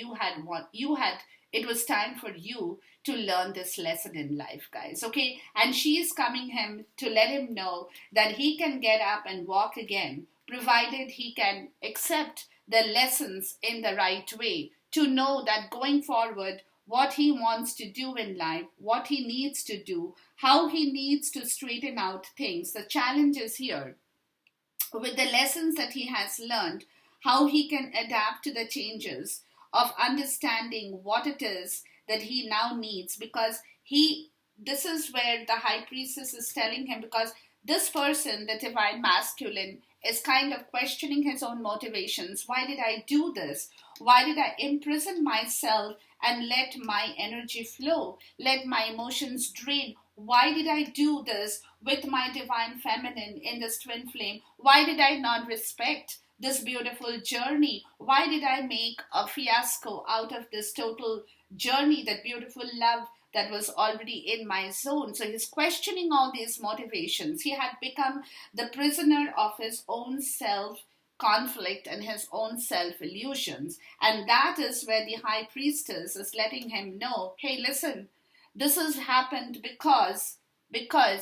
it was time for you to learn this lesson in life, guys. Okay? And she is coming him to let him know that he can get up and walk again, provided he can accept the lessons in the right way, to know that going forward, what he wants to do in life, what he needs to do, how he needs to straighten out things, the challenges here, with the lessons that he has learned, how he can adapt to the changes, of understanding what it is that he now needs, because this is where the High Priestess is telling him, because this person, the Divine Masculine, is kind of questioning his own motivations. Why did I do this? Why did I imprison myself and let my energy flow, let my emotions drain? Why did I do this with my Divine Feminine in this twin flame? Why did I not respect this beautiful journey? Why did I make a fiasco out of this total journey, that beautiful love that was already in my zone? So he's questioning all these motivations. He had become the prisoner of his own self conflict and his own self illusions. And that is where the high priestess is letting him know, hey, listen, this has happened because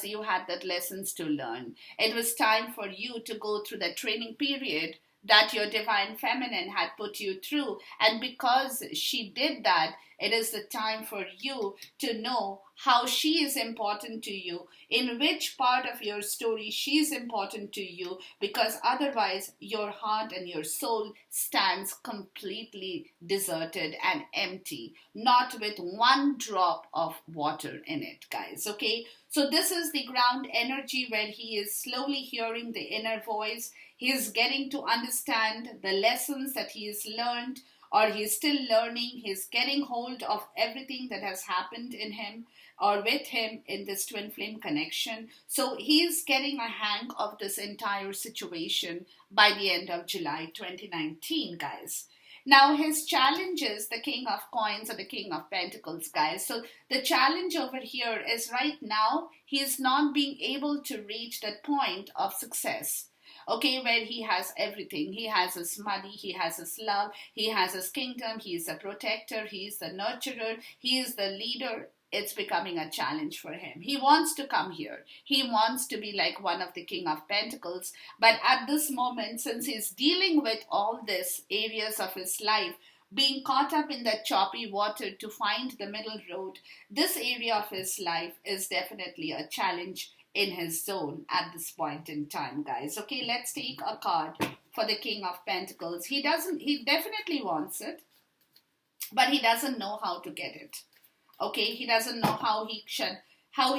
you had that lessons to learn. It was time for you to go through the training period that your divine feminine had put you through. And because she did that, it is the time for you to know how she is important to you, in which part of your story she is important to you, because otherwise your heart and your soul stands completely deserted and empty, not with one drop of water in it, guys. Okay, so this is the ground energy where he is slowly hearing the inner voice. He is getting to understand the lessons that he has learned, or he is still learning. He's getting hold of everything that has happened in him or with him in this twin flame connection. So he is getting a hang of this entire situation by the end of July 2019, guys. Now, his challenge is the King of Coins or the King of Pentacles, guys. So, the challenge over here is right now, he is not being able to reach that point of success. Okay, where he has everything. He has his money, he has his love, he has his kingdom, he is the protector, he is the nurturer, he is the leader. It's becoming a challenge for him. He wants to come here. He wants to be like one of the King of Pentacles. But at this moment, since he's dealing with all these areas of his life, being caught up in that choppy water to find the middle road, this area of his life is definitely a challenge in his zone at this point in time, guys. Okay, let's take a card for the King of Pentacles. He definitely wants it, but he doesn't know how to get it. Okay, he doesn't know how he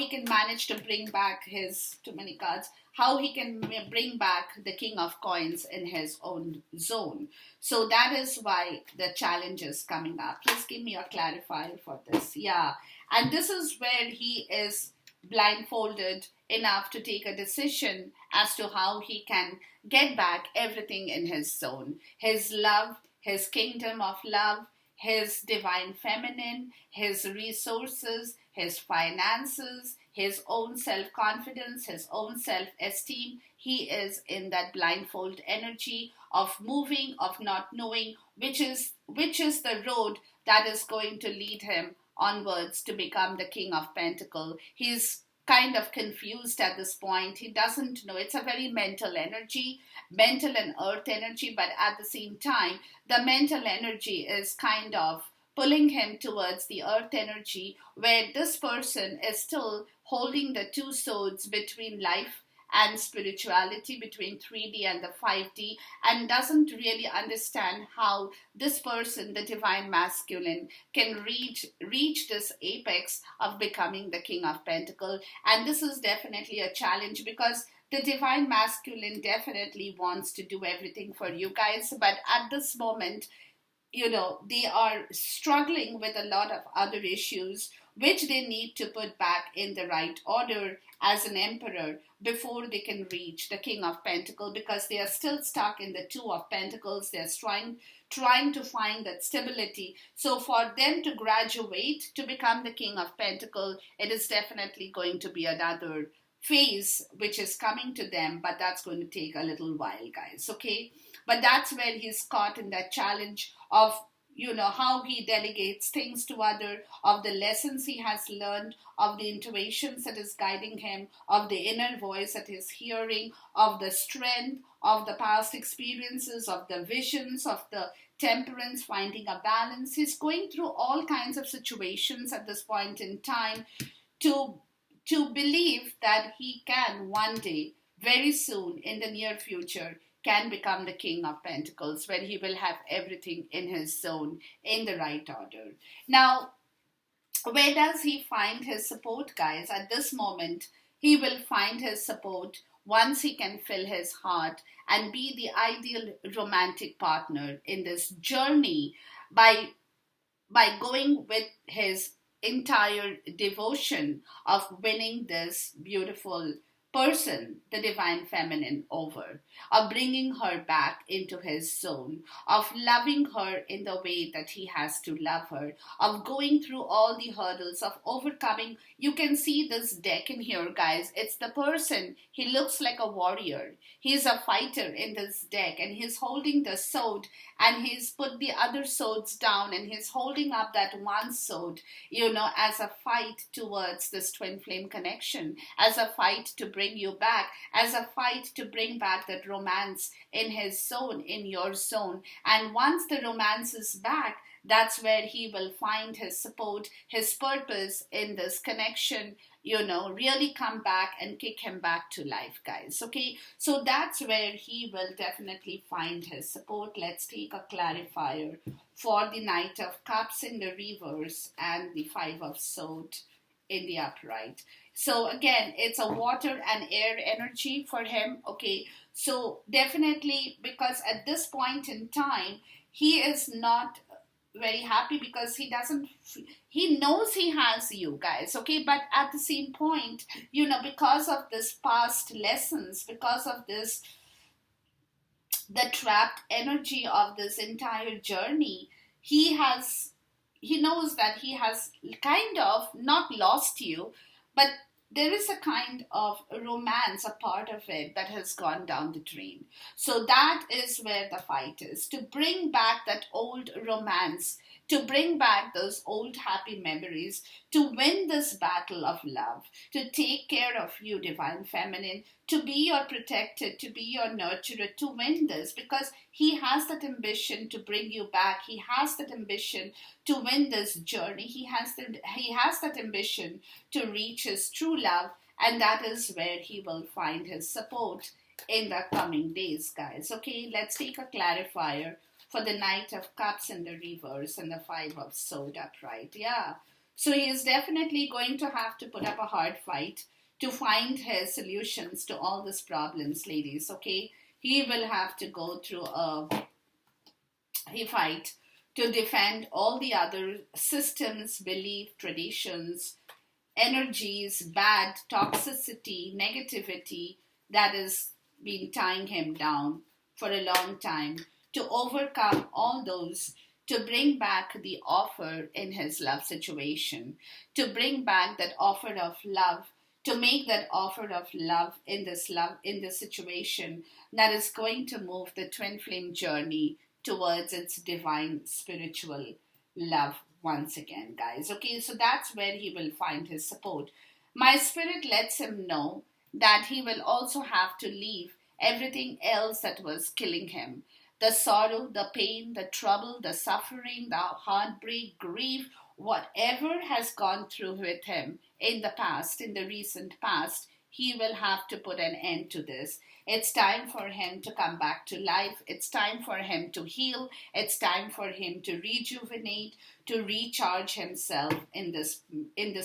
can manage to bring back his, too many cards, how he can bring back the King of Coins in his own zone. So that is why the challenge is coming up. Please give me a clarifier for this. Yeah, and this is where he is blindfolded enough to take a decision as to how he can get back everything in his zone. His love, his kingdom of love, his divine feminine, his resources, his finances, his own self-confidence, his own self-esteem. He is in that blindfold energy of moving, of not knowing which is the road that is going to lead him onwards to become the King of Pentacles. He's kind of confused at this point. He doesn't know. It's a very mental energy, mental and earth energy, but at the same time, the mental energy is kind of pulling him towards the earth energy, where this person is still holding the two swords between life and spirituality, between 3D and the 5D, and doesn't really understand how this person, the divine masculine, can reach this apex of becoming the King of Pentacles. And this is definitely a challenge, because the divine masculine definitely wants to do everything for you guys, but at this moment, they are struggling with a lot of other issues which they need to put back in the right order as an emperor before they can reach the King of Pentacles, because they are still stuck in the Two of Pentacles. They're trying to find that stability. So for them to graduate to become the King of Pentacles, it is definitely going to be another phase which is coming to them, but that's going to take a little while, guys. Okay, but that's where he's caught in that challenge of how he delegates things to other, of the lessons he has learned, of the intuitions that is guiding him, of the inner voice that he's hearing, of the strength of the past experiences, of the visions, of the temperance, finding a balance. He's going through all kinds of situations at this point in time to believe that he can one day, very soon in the near future, can become the King of Pentacles, where he will have everything in his zone in the right order. Now, where does he find his support, guys? At this moment, he will find his support once he can fill his heart and be the ideal romantic partner in this journey by going with his entire devotion of winning this beautiful person, the divine feminine, over, of bringing her back into his zone, of loving her in the way that he has to love her, of going through all the hurdles, of overcoming. You can see this deck in here, guys. It's the person. He looks like a warrior. He's a fighter in this deck, and he's holding the sword, and he's put the other swords down, and he's holding up that one sword, as a fight towards this twin flame connection, as a fight to bring you back, as a fight to bring back that romance in his zone, in your zone. And once the romance is back, that's where he will find his support, his purpose in this connection, really come back and kick him back to life, guys. Okay, so that's where he will definitely find his support. Let's take a clarifier for the Knight of Cups in the reverse and the Five of Swords in the upright. So again, it's a water and air energy for him. Okay, so definitely, because at this point in time, he is not very happy, because he knows he has you, guys. Okay, but at the same point, because of this past lessons, because of this, the trapped energy of this entire journey, he knows that he has kind of not lost you, but there is a kind of romance, a part of it that has gone down the drain. So that is where the fight is, to bring back that old romance, to bring back those old happy memories, to win this battle of love, to take care of you, divine feminine, to be your protector, to be your nurturer, to win this, because he has that ambition to bring you back. He has that ambition to win this journey. He has that ambition to reach his true love, and that is where he will find his support in the coming days, guys. Okay, let's take a clarifier for the Knight of Cups in the reverse and the Five of Swords upright. Yeah, so he is definitely going to have to put up a hard fight to find his solutions to all these problems, ladies. Okay, he will have to go through a fight to defend all the other systems, belief, traditions, energies, bad, toxicity, negativity that has been tying him down for a long time, to overcome all those, to bring back the offer in his love situation, to bring back that offer of love, to make that offer of love in this situation that is going to move the twin flame journey towards its divine spiritual love once again, guys. Okay, so that's where he will find his support. My spirit lets him know that he will also have to leave everything else that was killing him. The sorrow, the pain, the trouble, the suffering, the heartbreak, grief, whatever has gone through with him in the past, in the recent past, he will have to put an end to this. It's time for him to come back to life. It's time for him to heal. It's time for him to rejuvenate, to recharge himself in this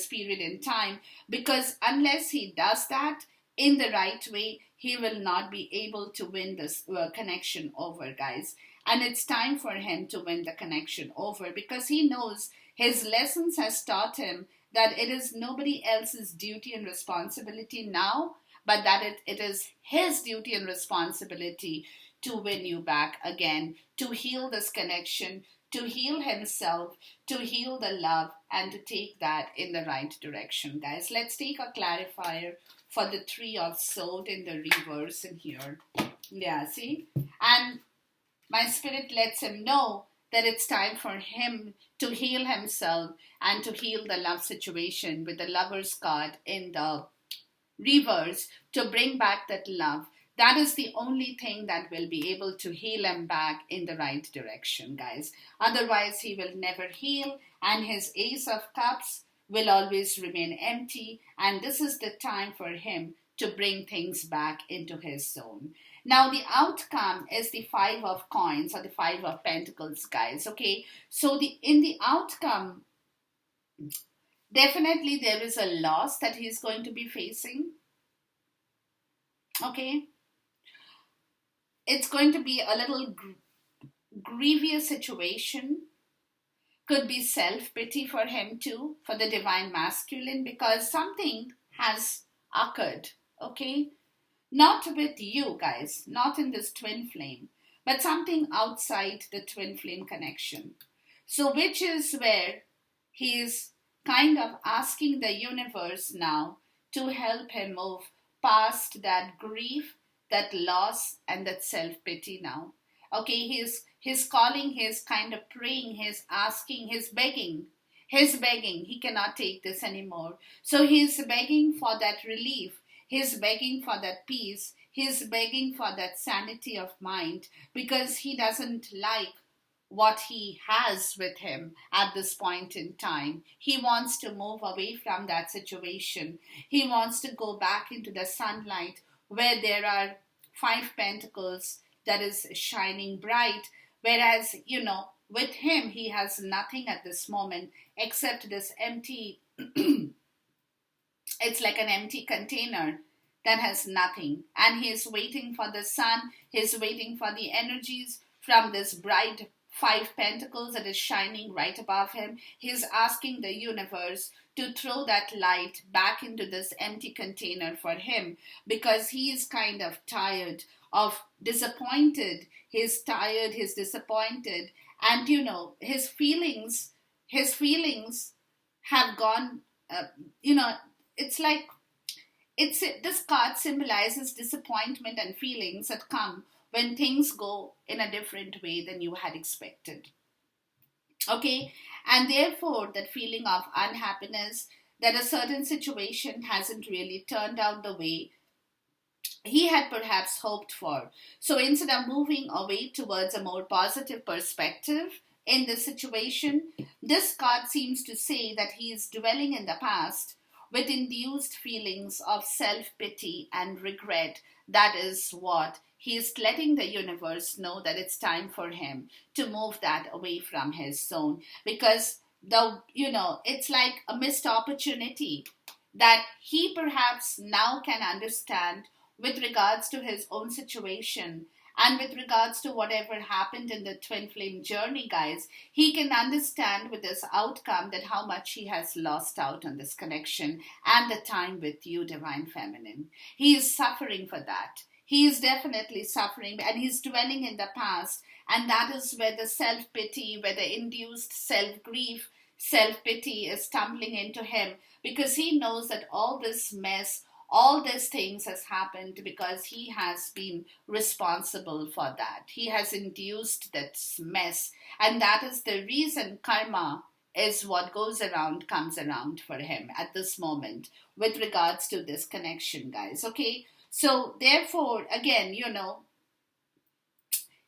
period in time. Because unless he does that in the right way, he will not be able to win this connection over, guys. And it's time for him to win the connection over, because he knows his lessons has taught him that it is nobody else's duty and responsibility now, but that it is his duty and responsibility to win you back again, to heal this connection, to heal himself, to heal the love, and to take that in the right direction, guys. Let's take a clarifier for the Three of Swords in the reverse in here. Yeah, see? And my spirit lets him know that it's time for him to heal himself and to heal the love situation with the Lover's card in the reverse, to bring back that love. That is the only thing that will be able to heal him back in the right direction, guys. Otherwise, he will never heal, and his Ace of Cups will always remain empty, and this is the time for him to bring things back into his zone. Now, the outcome is the Five of Coins or the Five of Pentacles, guys. Okay, so in the outcome, definitely there is a loss that he's going to be facing. Okay, it's going to be a little grievous situation. Could be self-pity for him too, for the divine masculine, because something has occurred Okay, not with you guys, not in this twin flame, but something outside the twin flame connection. So, which is where he's kind of asking the universe now to help him move past that grief, that loss, and that self pity now. Okay, he's calling, he's kind of praying, he's asking, he's begging. He's begging. He cannot take this anymore. So he's begging for that relief. He's begging for that peace. He's begging for that sanity of mind because he doesn't like what he has with him at this point in time. He wants to move away from that situation. He wants to go back into the sunlight where there are five pentacles that is shining bright. Whereas, with him, he has nothing at this moment except this empty, it's like an empty container that has nothing. And he is waiting for the sun, he's waiting for the energies from this bright five pentacles that is shining right above him. He's asking the universe to throw that light back into this empty container for him because he is kind of tired of disappointed. He's tired, he's disappointed, and his feelings have gone, you know it's like, this card symbolizes disappointment and feelings that come when things go in a different way than you had expected. Okay, and therefore that feeling of unhappiness, that a certain situation hasn't really turned out the way he had perhaps hoped for. So instead of moving away towards a more positive perspective in this situation, this card seems to say that he is dwelling in the past with induced feelings of self pity and regret. That is what he is letting the universe know, that it's time for him to move that away from his zone, because it's like a missed opportunity that he perhaps now can understand with regards to his own situation and with regards to whatever happened in the twin flame journey, guys. He can understand with this outcome that how much he has lost out on this connection and the time with you, divine feminine. He is suffering for that. He is definitely suffering, and he's dwelling in the past, and that is where the self pity, where the induced self grief, self pity is tumbling into him, because he knows that all this mess, all these things has happened because he has been responsible for that. He has induced that mess, and that is the reason karma is what goes around comes around for him at this moment with regards to this connection, guys. Okay, so therefore, again,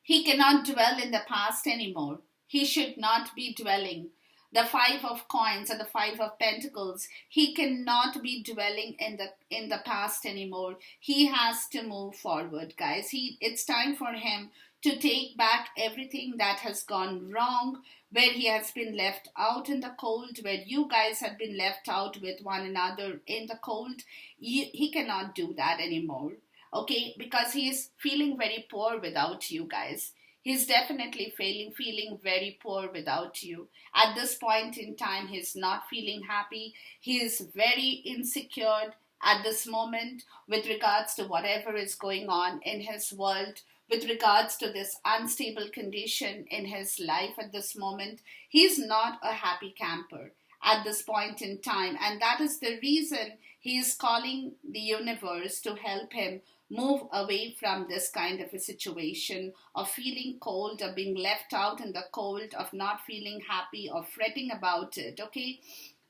he cannot dwell in the past anymore. He should not be dwelling. The five of coins and the five of pentacles, he cannot be dwelling in the past anymore. He has to move forward, guys. It's time for him to take back everything that has gone wrong, where he has been left out in the cold, where you guys have been left out with one another in the cold. He cannot do that anymore. Okay, because he is feeling very poor without you guys. He's definitely feeling very poor without you. At this point in time, he's not feeling happy. He is very insecure at this moment with regards to whatever is going on in his world, with regards to this unstable condition in his life at this moment. He's not a happy camper at this point in time, and that is the reason he is calling the universe to help him move away from this kind of a situation of feeling cold, of being left out in the cold, of not feeling happy, of fretting about it. Okay,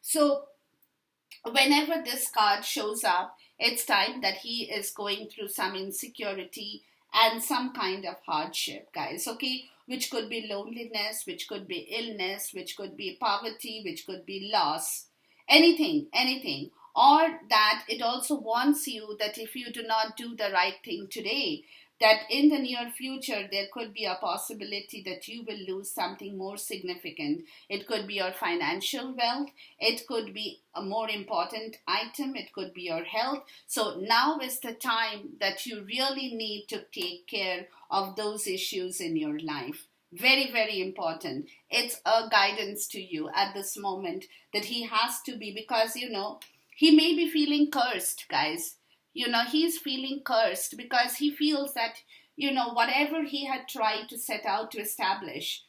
so whenever this card shows up, it's time that he is going through some insecurity and some kind of hardship, guys. Okay, which could be loneliness, which could be illness, which could be poverty, which could be loss, anything. Or that it also warns you that if you do not do the right thing today, that in the near future there could be a possibility that you will lose something more significant. It could be your financial wealth, it could be a more important item, it could be your health. So now is the time that you really need to take care of those issues in your life. Very, very important. It's a guidance to you at this moment that he has to be, because he may be feeling cursed, guys. he's feeling cursed because he feels that, whatever he had tried to set out to establish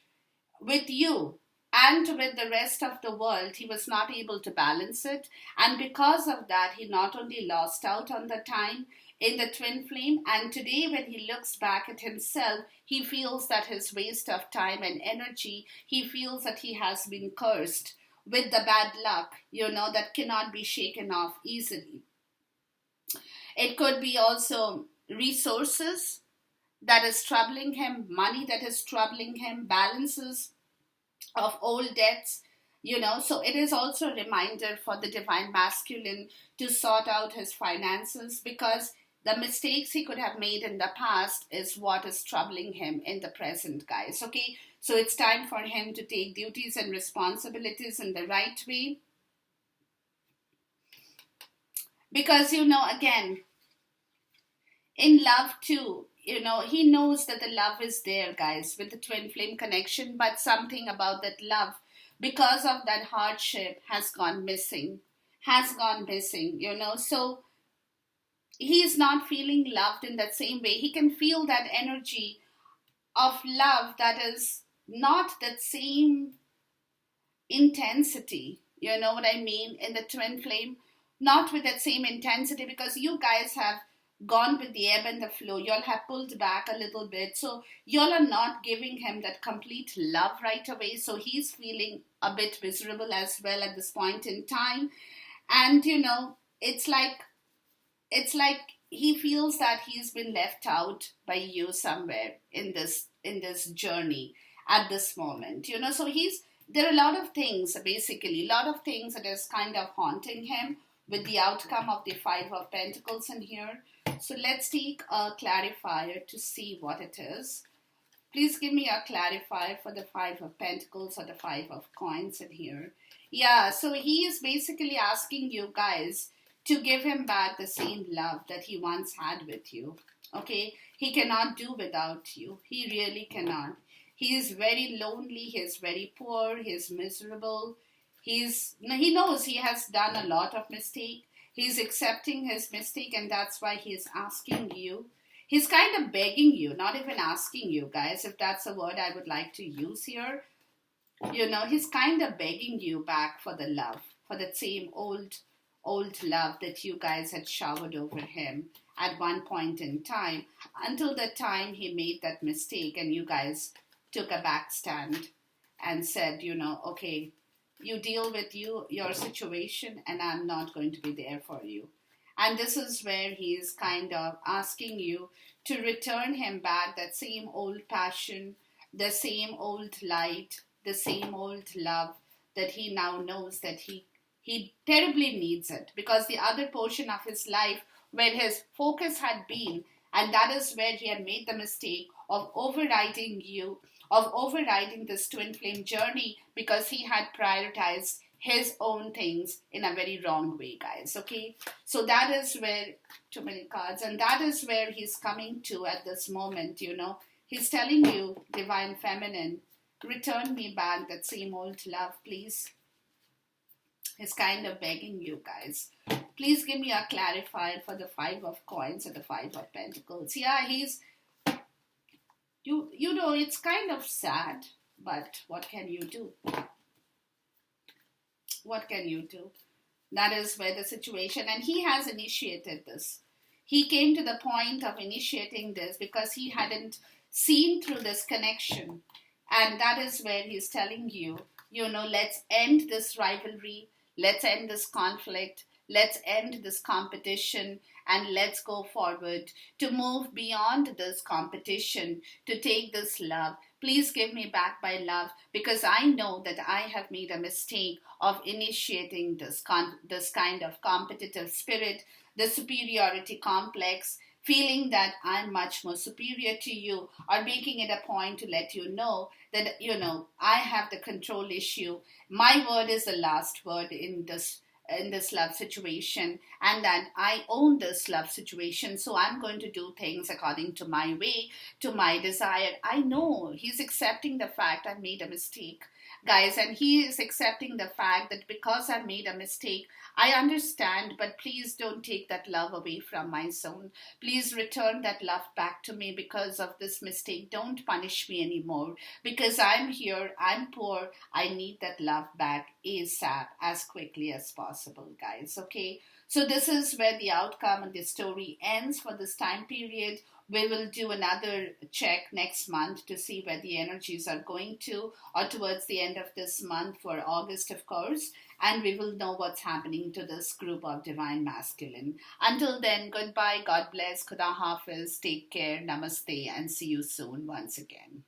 with you and with the rest of the world, he was not able to balance it. And because of that, he not only lost out on the time in the twin flame, and today, when he looks back at himself, he feels that his waste of time and energy, he feels that he has been cursed with the bad luck, that cannot be shaken off easily. It could be also resources that is troubling him, money that is troubling him, balances of old debts. So it is also a reminder for the divine masculine to sort out his finances, because the mistakes he could have made in the past is what is troubling him in the present, guys. Okay, so it's time for him to take duties and responsibilities in the right way, because again, in love too, he knows that the love is there, guys, with the twin flame connection, but something about that love, because of that hardship, has gone missing. So he is not feeling loved in that same way. He can feel that energy of love that is not that same intensity, you know what I mean, in the twin flame, not with that same intensity, because you guys have gone with the ebb and the flow. Y'all have pulled back a little bit. So y'all are not giving him that complete love right away. So he's feeling a bit miserable as well at this point in time. And it's like he feels that he's been left out by you somewhere in this journey at this moment. So there are a lot of things, basically, a lot of things that is kind of haunting him with the outcome of the Five of Pentacles in here. So let's take a clarifier to see what it is. Please give me a clarifier for the Five of Pentacles or the Five of Coins in here. Yeah, so he is basically asking you guys to give him back the same love that he once had with you. Okay? He cannot do without you. He really cannot. He is very lonely. He is very poor. He is miserable. He knows he has done a lot of mistake. He's accepting his mistake, and that's why he is asking you. He's kind of begging you, not even asking you, guys, if that's a word I would like to use here. He's kind of begging you back for the love, for that same old love that you guys had showered over him at one point in time, until the time he made that mistake and you guys took a back stand and said, okay, you deal with your situation, and I'm not going to be there for you. And this is where he is kind of asking you to return him back that same old passion, the same old light, the same old love that he now knows that he terribly needs it, because the other portion of his life where his focus had been, and that is where he had made the mistake of overriding you, of overriding this twin flame journey, because he had prioritized his own things in a very wrong way, guys. Okay, so that is where, too many cards, and that is where he's coming to at this moment. He's telling you, divine feminine, return me back that same old love, please. He's kind of begging you guys. Please give me a clarifier for the Five of Coins and the Five of Pentacles. Yeah, he's, it's kind of sad, but what can you do? What can you do? That is where the situation, and he has initiated this. He came to the point of initiating this because he hadn't seen through this connection. And that is where he's telling you, let's end this rivalry. Let's end this conflict. Let's end this competition, and let's go forward to move beyond this competition, to take this love. Please give me back my love, because I know that I have made a mistake of initiating this kind of competitive spirit, the superiority complex, feeling that I'm much more superior to you, or making it a point to let you know that, I have the control issue. My word is the last word in this love situation, and that I own this love situation, so I'm going to do things according to my way, to my desire. I know he's accepting the fact I've made a mistake, guys, and he is accepting the fact that because I made a mistake, I understand, but please don't take that love away from my soul. Please return that love back to me because of this mistake. Don't punish me anymore because I'm here, I'm poor, I need that love back ASAP, as quickly as possible, guys. Okay, so this is where the outcome and the story ends for this time period. We will do another check next month to see where the energies are going to, or towards the end of this month for August, of course, and we will know what's happening to this group of divine masculine. Until then, goodbye, God bless, Khuda Hafiz, take care, namaste, and see you soon once again.